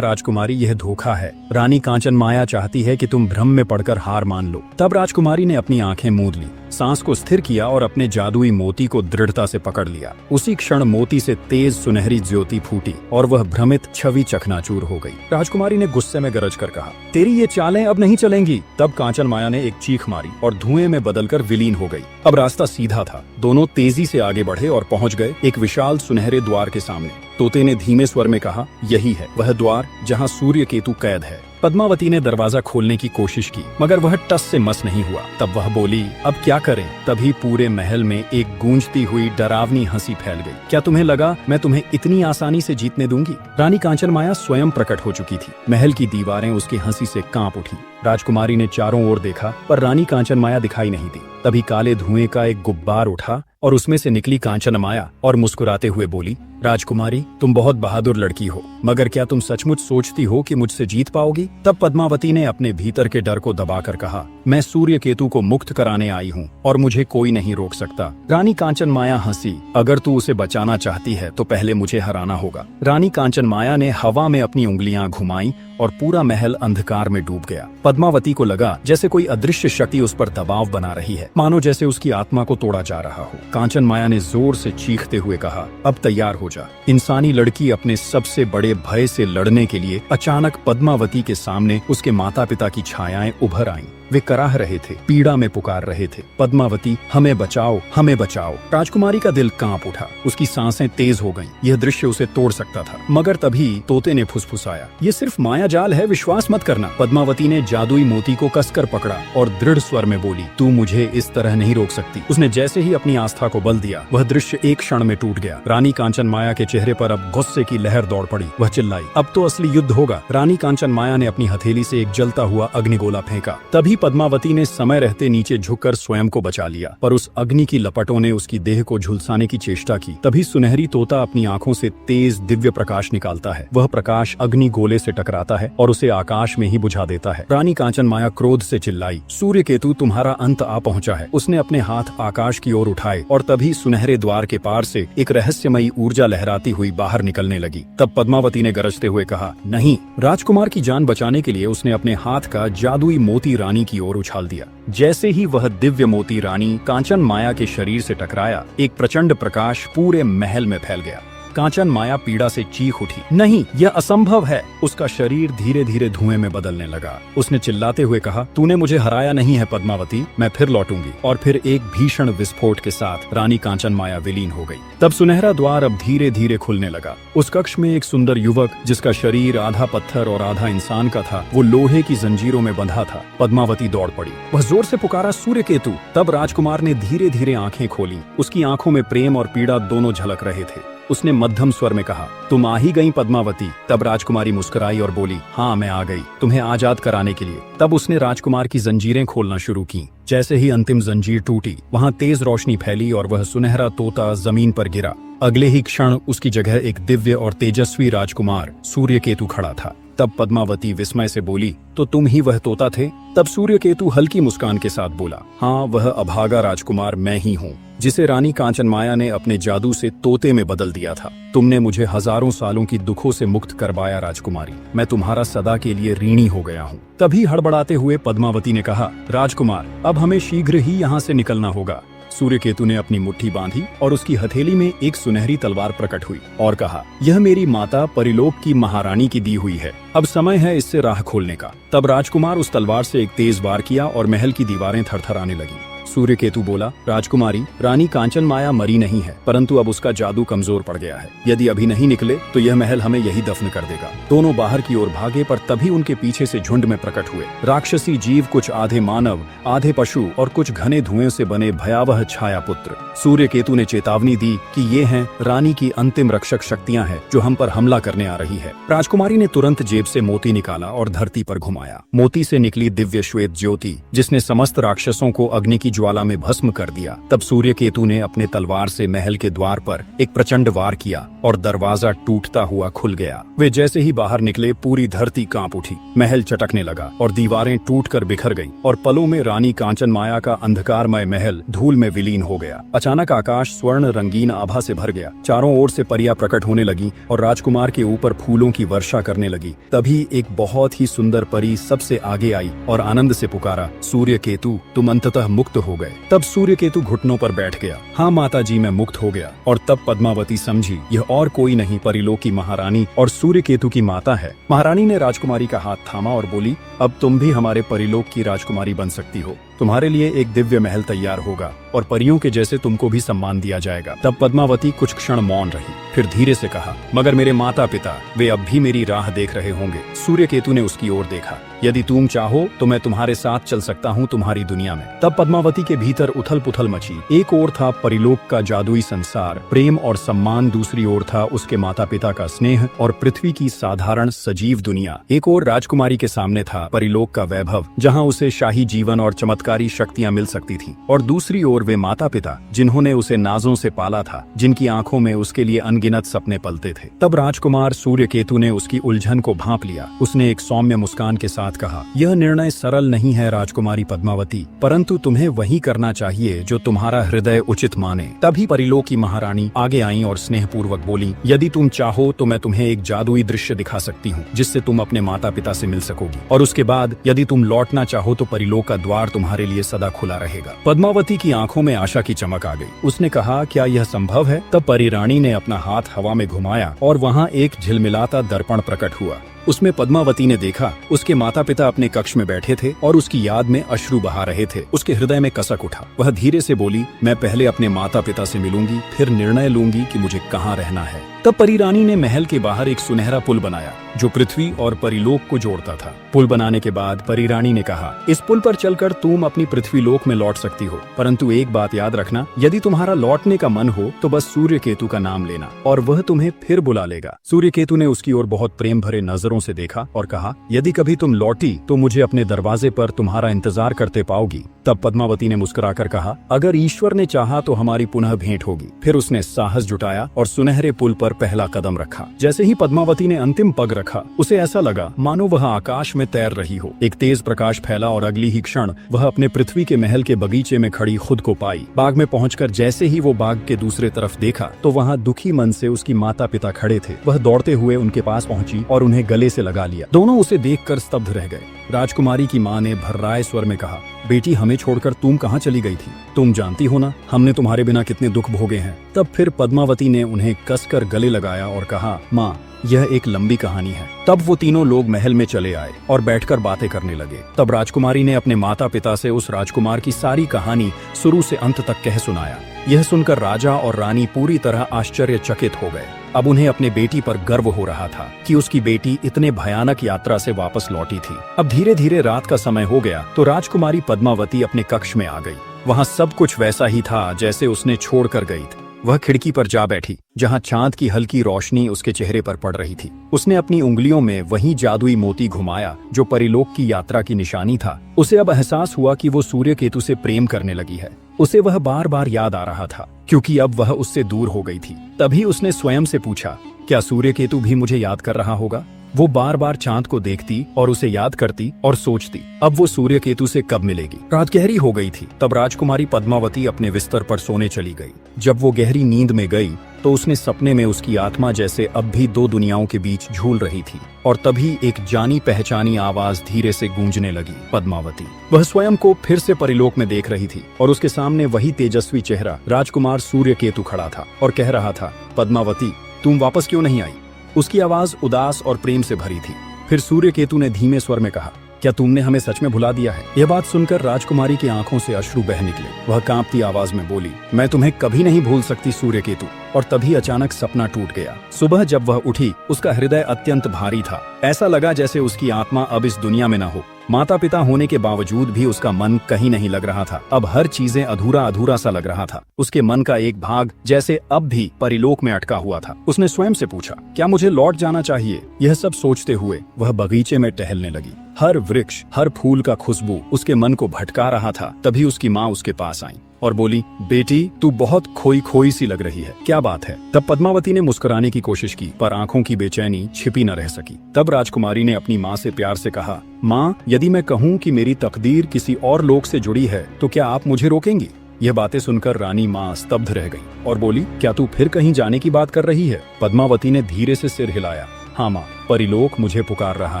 राजकुमारी, यह धोखा है। रानी कांचन माया चाहती है कि तुम भ्रम में पड़कर हार मान लो। तब राजकुमारी ने अपनी आंखें मूंद ली, सांस को स्थिर किया और अपने जादुई मोती को दृढ़ता से पकड़ लिया। उसी क्षण मोती से तेज सुनहरी ज्योति फूटी और वह भ्रमित छवि चकनाचूर हो गई। राजकुमारी ने गुस्से में गरज कर कहा, तेरी ये चालें अब नहीं चलेंगी। तब कांचन माया ने एक चीख मारी और धुएं में बदलकर विलीन हो गई। अब रास्ता सीधा था। दोनों तेजी से आगे बढ़े और पहुंच गए एक विशाल सुनहरे द्वार के सामने। तोते ने धीमे स्वर में कहा, यही है वह द्वार जहां सूर्य केतु कैद है। पद्मावती ने दरवाजा खोलने की कोशिश की, मगर वह टस से मस नहीं हुआ। तब वह बोली, अब क्या करें? तभी पूरे महल में एक गूंजती हुई डरावनी हंसी फैल गई। क्या तुम्हें लगा मैं तुम्हें इतनी आसानी से जीतने दूंगी? रानी कांचन माया स्वयं प्रकट हो चुकी थी। महल की दीवारें उसकी हंसी से कांप उठी। राजकुमारी ने चारों ओर देखा, पर रानी कांचन माया दिखाई नहीं दी। तभी काले धुएं का एक गुब्बार उठा और उसमें से निकली कांचन माया और मुस्कुराते हुए बोली, राजकुमारी, तुम बहुत बहादुर लड़की हो, मगर क्या तुम सचमुच सोचती हो कि मुझसे जीत पाओगी? तब पद्मावती ने अपने भीतर के डर को दबाकर कहा, मैं सूर्य केतु को मुक्त कराने आई हूँ और मुझे कोई नहीं रोक सकता। रानी कांचन माया हंसी, अगर तू उसे बचाना चाहती है तो पहले मुझे हराना होगा। रानी कांचन माया ने हवा में अपनी उंगलियां घुमाई और पूरा महल अंधकार में डूब गया। पद्मावती को लगा जैसे कोई अदृश्य शक्ति उस पर दबाव बना रही है, मानो जैसे उसकी आत्मा को तोड़ा जा रहा हो। कांचन माया ने जोर से चीखते हुए कहा, अब तैयार हो जा। इंसानी लड़की अपने सबसे बड़े भय से लड़ने के लिए अचानक पद्मावती के सामने उसके माता पिता की छायाएं उभर आईं। वे कराह रहे थे, पीड़ा में पुकार रहे थे, पद्मावती हमें बचाओ, हमें बचाओ। राजकुमारी का दिल कांप उठा, उसकी सांसें तेज हो गईं। यह दृश्य उसे तोड़ सकता था, मगर तभी तोते ने फुसफुसाया, ये सिर्फ माया जाल है, विश्वास मत करना। पद्मावती ने जादुई मोती को कसकर पकड़ा और दृढ़ स्वर में बोली, तू मुझे इस तरह नहीं रोक सकती। उसने जैसे ही अपनी आस्था को बल दिया, वह दृश्य एक क्षण में टूट गया। रानी कांचन माया के चेहरे पर अब गुस्से की लहर दौड़ पड़ी। वह चिल्लाई, अब तो असली युद्ध होगा। रानी कांचन माया ने अपनी हथेली से एक जलता हुआ अग्निगोला फेंका। तभी पद्मावती ने समय रहते नीचे झुककर स्वयं को बचा लिया, पर उस अग्नि की लपटों ने उसकी देह को झुलसाने की चेष्टा की। तभी सुनहरी तोता अपनी आंखों से तेज दिव्य प्रकाश निकालता है। वह प्रकाश अग्नि गोले से टकराता है और उसे आकाश में ही बुझा देता है। रानी कांचन माया क्रोध से चिल्लाई, सूर्य केतु, तुम्हारा अंत आ पहुंचा है। उसने अपने हाथ आकाश की ओर उठाए और तभी सुनहरे द्वार के पार से एक रहस्यमयी ऊर्जा लहराती हुई बाहर निकलने लगी। तब पद्मावती ने गरजते हुए कहा, नहीं। राजकुमार की जान बचाने के लिए उसने अपने हाथ का जादुई मोती रानी की ओर उछाल दिया। जैसे ही वह दिव्य मोती रानी कांचन माया के शरीर से टकराया, एक प्रचंड प्रकाश पूरे महल में फैल गया। कांचन माया पीड़ा से चीख उठी, नहीं, यह असंभव है। उसका शरीर धीरे धीरे धुएं में बदलने लगा। उसने चिल्लाते हुए कहा, तूने मुझे हराया नहीं है पद्मावती, मैं फिर लौटूंगी। और फिर एक भीषण विस्फोट के साथ रानी कांचन माया विलीन हो गई। तब सुनहरा द्वार अब धीरे धीरे खुलने लगा। उस कक्ष में एक सुंदर युवक, जिसका शरीर आधा पत्थर और आधा इंसान का था, वो लोहे की जंजीरों में बंधा था। पद्मावती दौड़ पड़ी, वह जोर से पुकारा, सूर्य केतु। तब राजकुमार ने धीरे धीरे आंखें खोली। उसकी आंखों में प्रेम और पीड़ा दोनों झलक रहे थे। उसने मध्यम स्वर में कहा, तुम आ ही गई पद्मावती। तब राजकुमारी मुस्कुराई और बोली, हाँ, मैं आ गई, तुम्हें आजाद कराने के लिए। तब उसने राजकुमार की जंजीरें खोलना शुरू की। जैसे ही अंतिम जंजीर टूटी, वहाँ तेज रोशनी फैली और वह सुनहरा तोता जमीन पर गिरा। अगले ही क्षण उसकी जगह एक दिव्य और तेजस्वी राजकुमार सूर्य केतु खड़ा था। तब पद्मावती विस्मय से बोली, तो तुम ही वह तोता थे? तब सूर्य केतु हल्की मुस्कान के साथ बोला, हाँ, वह अभागा राजकुमार मैं ही हूँ, जिसे रानी कांचन माया ने अपने जादू से तोते में बदल दिया था। तुमने मुझे हजारों सालों की दुखों से मुक्त करवाया राजकुमारी। मैं तुम्हारा सदा के लिए ऋणी हो गया हूँ। तभी हड़बड़ाते हुए पद्मावती ने कहा, राजकुमार, अब हमें शीघ्र ही यहाँ से निकलना होगा। सूर्य केतु ने अपनी मुट्ठी बांधी और उसकी हथेली में एक सुनहरी तलवार प्रकट हुई और कहा, यह मेरी माता परिलोक की महारानी की दी हुई है। अब समय है इससे राह खोलने का। तब राजकुमार उस तलवार से एक तेज वार किया और महल की दीवारें थरथराने लगी। सूर्यकेतु बोला, राजकुमारी, रानी कांचन माया मरी नहीं है, परंतु अब उसका जादू कमजोर पड़ गया है। यदि अभी नहीं निकले तो यह महल हमें यही दफन कर देगा। दोनों बाहर की ओर भागे, पर तभी उनके पीछे से झुंड में प्रकट हुए राक्षसी जीव, कुछ आधे मानव, आधे पशु और कुछ घने धुएं से बने भयावह छाया पुत्र। सूर्यकेतु ने चेतावनी दी कि ये हैं रानी की अंतिम रक्षक शक्तियां हैं जो हम पर हमला करने आ रही है। राजकुमारी ने तुरंत जेब से मोती निकाला और धरती पर घुमाया। मोती से निकली दिव्य श्वेत ज्योति जिसने समस्त राक्षसों को अग्नि की ज्वाला में भस्म कर दिया। तब सूर्यकेतु ने अपने तलवार से महल के द्वार पर एक प्रचंड वार किया और दरवाजा टूटता हुआ खुल गया। वे जैसे ही बाहर निकले, पूरी धरती कांप उठी, महल चटकने लगा और दीवारें टूटकर बिखर गईं और पलों में रानी कांचन माया का अंधकारमय महल धूल में विलीन हो गया। अचानक आकाश स्वर्ण रंगीन आभा से भर गया। चारों ओर से परियां प्रकट होने लगी और राजकुमार के ऊपर फूलों की वर्षा करने लगी। तभी एक बहुत ही सुंदर परी सबसे आगे आई और आनंद से पुकारा, सूर्यकेतु, तुम अंततः मुक्त हो गए। तब सूर्यकेतु घुटनों पर बैठ गया। हाँ माताजी, मैं मुक्त हो गया। और तब पद्मावती समझी यह और कोई नहीं, परिलोक की महारानी और सूर्यकेतु की माता है। महारानी ने राजकुमारी का हाथ थामा और बोली, अब तुम भी हमारे परिलोक की राजकुमारी बन सकती हो। तुम्हारे लिए एक दिव्य महल तैयार होगा और परियों के जैसे तुमको भी सम्मान दिया जाएगा। तब पद्मावती कुछ क्षण मौन रही, फिर धीरे से कहा, मगर मेरे माता पिता, वे अब भी मेरी राह देख रहे होंगे। सूर्यकेतु ने उसकी ओर देखा, यदि तुम चाहो तो मैं तुम्हारे साथ चल सकता हूँ तुम्हारी दुनिया में। तब पद्मावती के भीतर उथल पुथल मची। एक ओर था परिलोक का जादुई संसार, प्रेम और सम्मान, दूसरी ओर था उसके माता पिता का स्नेह और पृथ्वी की साधारण सजीव दुनिया। एक ओर राजकुमारी के सामने था परिलोक का वैभव, जहाँ उसे शाही जीवन और चमत्कारी शक्तियां मिल सकती थीं, और दूसरी ओर वे माता पिता जिन्होंने उसे नाजों से पाला था, जिनकी आंखों में उसके लिए अनगिनत सपने पलते थे। तब राजकुमार सूर्यकेतु ने उसकी उलझन को भांप लिया। उसने एक सौम्य मुस्कान के साथ कहा, यह निर्णय सरल नहीं है राजकुमारी पद्मावती, परंतु तुम्हें वही करना चाहिए जो तुम्हारा हृदय उचित माने। तभी परिलोक की महारानी आगे आई और स्नेहपूर्वक बोली, यदि तुम चाहो तो मैं तुम्हें एक जादुई दृश्य दिखा सकती हूँ जिससे तुम अपने माता पिता से मिल सकोगी, और उसके बाद यदि तुम लौटना चाहो तो परिलोक का द्वार तुम्हारे लिए सदा खुला रहेगा। पद्मावती की आंखों में आशा की चमक आ गई। उसने कहा, क्या यह संभव है? तब परिरानी ने अपना हाथ हवा में घुमाया और वहाँ एक झिलमिलाता दर्पण प्रकट हुआ। उसमें पद्मावती ने देखा उसके माता पिता अपने कक्ष में बैठे थे और उसकी याद में अश्रु बहा रहे थे। उसके हृदय में कसक उठा। वह धीरे से बोली, मैं पहले अपने माता पिता से मिलूंगी, फिर निर्णय लूंगी कि मुझे कहाँ रहना है। तब परिरानी ने महल के बाहर एक सुनहरा पुल बनाया जो पृथ्वी और परिलोक को जोड़ता था। पुल बनाने के बाद परिरानी ने कहा, इस पुल पर चलकर तुम अपनी पृथ्वी लोक में लौट सकती हो, परंतु एक बात याद रखना, यदि तुम्हारा लौटने का मन हो तो बस सूर्यकेतु का नाम लेना और वह तुम्हें फिर बुला लेगा। सूर्यकेतु ने उसकी ओर बहुत प्रेम भरे नजरों से देखा और कहा, यदि कभी तुम लौटी तो मुझे अपने दरवाजे पर तुम्हारा इंतजार करते पाओगी। तब पद्मावती ने मुस्कुराकर कहा, अगर ईश्वर ने चाहा तो हमारी पुनः भेंट होगी। फिर उसने साहस जुटाया और सुनहरे पुल पर पहला कदम रखा। जैसे ही पद्मावती ने अंतिम पग रखा, उसे ऐसा लगा मानो वह आकाश में तैर रही हो। एक तेज प्रकाश फैला और अगली ही क्षण वह अपने पृथ्वी के महल के बगीचे में खड़ी खुद को पाई। बाग में पहुंचकर जैसे ही वो बाग के दूसरे तरफ देखा तो वहाँ दुखी मन से उसकी माता पिता खड़े थे। वह दौड़ते हुए उनके पास पहुंची और उन्हें गले से लगा लिया। दोनों उसे देखकर स्तब्ध रह गए। राजकुमारी की माँ ने भर्राए स्वर में कहा, बेटी, हमें छोड़कर तुम कहाँ चली गई थी? तुम जानती हो ना हमने तुम्हारे बिना कितने दुख भोगे हैं। तब फिर पद्मावती ने उन्हें कसकर गले लगाया और कहा, माँ, यह एक लंबी कहानी है। तब वो तीनों लोग महल में चले आए और बैठकर बातें करने लगे। तब राजकुमारी ने अपने माता पिता से उस राजकुमार की सारी कहानी शुरू से अंत तक कह सुनाया। यह सुनकर राजा और रानी पूरी तरह आश्चर्यचकित हो गए। अब उन्हें अपने बेटी पर गर्व हो रहा था कि उसकी बेटी इतने भयानक यात्रा से वापस लौटी थी। अब धीरे धीरे रात का समय हो गया तो राजकुमारी पद्मावती अपने कक्ष में आ गई। वहाँ सब कुछ वैसा ही था जैसे उसने छोड़ कर गई थी। वह खिड़की पर जा बैठी जहाँ चांद की हल्की रोशनी उसके चेहरे पर पड़ रही थी। उसने अपनी उंगलियों में वही जादुई मोती घुमाया जो परिलोक की यात्रा की निशानी था। उसे अब एहसास हुआ कि वो सूर्यकेतु से प्रेम करने लगी है। उसे वह बार बार याद आ रहा था क्योंकि अब वह उससे दूर हो गई थी। तभी उसने स्वयं से पूछा, क्या सूर्यकेतु भी मुझे याद कर रहा होगा? वो बार बार चांद को देखती और उसे याद करती और सोचती, अब वो सूर्यकेतु से कब मिलेगी। रात गहरी हो गई थी। तब राजकुमारी पद्मावती अपने बिस्तर पर सोने चली गई। जब वो गहरी नींद में गई तो उसने सपने में उसकी आत्मा जैसे अब भी दो दुनियाओं के बीच झूल रही थी। और तभी एक जानी पहचानी आवाज धीरे से गूंजने लगी, पद्मावती। वह स्वयं को फिर से परिलोक में देख रही थी और उसके सामने वही तेजस्वी चेहरा राजकुमार सूर्यकेतु खड़ा था और कह रहा था, पद्मावती, तुम वापस क्यों नहीं आई? उसकी आवाज उदास और प्रेम से भरी थी। फिर सूर्यकेतु ने धीमे स्वर में कहा, क्या तुमने हमें सच में भुला दिया है? यह बात सुनकर राजकुमारी की आंखों से अश्रु बह निकले। वह कांपती आवाज में बोली, मैं तुम्हें कभी नहीं भूल सकती सूर्यकेतु। और तभी अचानक सपना टूट गया। सुबह जब वह उठी, उसका हृदय अत्यंत भारी था। ऐसा लगा जैसे उसकी आत्मा अब इस दुनिया में न हो। माता पिता होने के बावजूद भी उसका मन कहीं नहीं लग रहा था। अब हर चीजें अधूरा अधूरा सा लग रहा था। उसके मन का एक भाग जैसे अब भी परिलोक में अटका हुआ था। उसने स्वयं से पूछा, क्या मुझे लौट जाना चाहिए? यह सब सोचते हुए वह बगीचे में टहलने लगी। हर वृक्ष, हर फूल का खुशबू उसके मन को भटका रहा था। तभी उसकी माँ उसके पास आई और बोली, बेटी तू बहुत खोई खोई सी लग रही है, क्या बात है? तब पद्मावती ने मुस्कुराने की कोशिश की, पर आंखों की बेचैनी छिपी न रह सकी। तब राजकुमारी ने अपनी माँ से प्यार से कहा, माँ, यदि मैं कहूँ कि मेरी तकदीर किसी और लोक से जुड़ी है तो क्या आप मुझे रोकेंगी? यह बातें सुनकर रानी माँ स्तब्ध रह गई और बोली, क्या तू फिर कहीं जाने की बात कर रही है? पद्मावती ने धीरे से सिर हिलाया। हाँ माँ, परिलोक मुझे पुकार रहा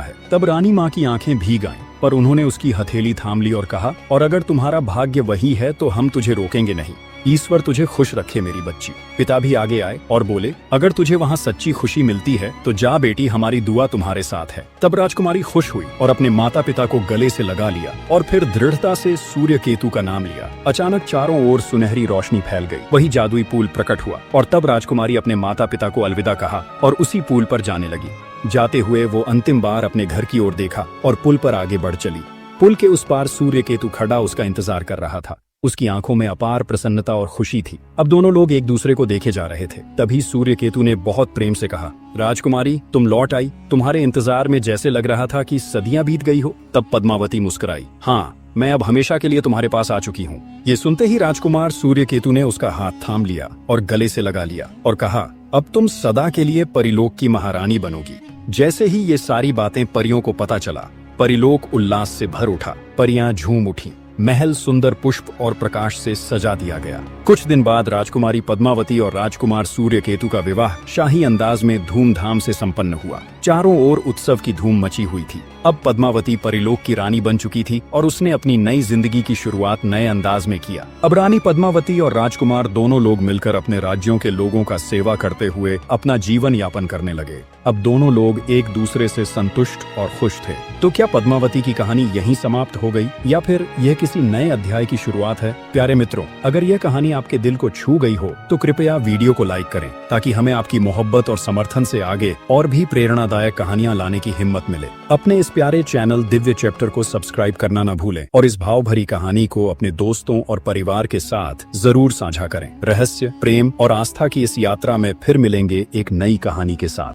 है। तब रानी माँ की आंखें भीग आईं, पर उन्होंने उसकी हथेली थाम ली और कहा, और अगर तुम्हारा भाग्य वही है तो हम तुझे रोकेंगे नहीं। ईश्वर तुझे खुश रखे मेरी बच्ची। पिता भी आगे आए और बोले, अगर तुझे वहाँ सच्ची खुशी मिलती है तो जा बेटी, हमारी दुआ तुम्हारे साथ है। तब राजकुमारी खुश हुई और अपने माता पिता को गले से लगा लिया और फिर दृढ़ता से सूर्यकेतु का नाम लिया। अचानक चारों ओर सुनहरी रोशनी फैल गई। वही जादुई पुल प्रकट हुआ और तब राजकुमारी अपने माता पिता को अलविदा कहा और उसी पुल पर जाने लगी। जाते हुए वो अंतिम बार अपने घर की ओर देखा और पुल पर आगे बढ़ चली। पुल के उस पार सूर्यकेतु खड़ा उसका इंतजार कर रहा था। उसकी आंखों में अपार प्रसन्नता और खुशी थी। अब दोनों लोग एक दूसरे को देखे जा रहे थे। तभी सूर्यकेतु ने बहुत प्रेम से कहा, राजकुमारी तुम लौट आई। तुम्हारे इंतजार में जैसे लग रहा था कि सदियां बीत गई हो। तब पद्मावती मुस्कुराई, हाँ, मैं अब हमेशा के लिए तुम्हारे पास आ चुकी हूँ। ये सुनते ही राजकुमार सूर्यकेतु ने उसका हाथ थाम लिया और गले से लगा लिया और कहा, अब तुम सदा के लिए परिलोक की महारानी बनोगी। जैसे ही ये सारी बातें परियों को पता चला, परिलोक उल्लास से भर उठा। परियां झूम उठी। महल सुंदर पुष्प और प्रकाश से सजा दिया गया। कुछ दिन बाद राजकुमारी पद्मावती और राजकुमार सूर्यकेतु का विवाह शाही अंदाज में धूमधाम से संपन्न हुआ। चारों ओर उत्सव की धूम मची हुई थी। अब पद्मावती परिलोक की रानी बन चुकी थी और उसने अपनी नई जिंदगी की शुरुआत नए अंदाज में किया। अब रानी पद्मावती और राजकुमार दोनों लोग मिलकर अपने राज्यों के लोगों का सेवा करते हुए अपना जीवन यापन करने लगे। अब दोनों लोग एक दूसरे से संतुष्ट और खुश थे। तो क्या पद्मावती की कहानी यहीं समाप्त हो गई या फिर यह किसी नए अध्याय की शुरुआत है? प्यारे मित्रों, अगर यह कहानी आपके दिल को छू गई हो तो कृपया वीडियो को लाइक करें ताकि हमें आपकी मोहब्बत और समर्थन से आगे और भी प्रेरणादायक कहानियां लाने की हिम्मत मिले। अपने इस प्यारे चैनल दिव्य चैप्टर को सब्सक्राइब करना न भूलें और इस भाव भरी कहानी को अपने दोस्तों और परिवार के साथ जरूर साझा करें। रहस्य, प्रेम और आस्था की इस यात्रा में फिर मिलेंगे एक नई कहानी के साथ।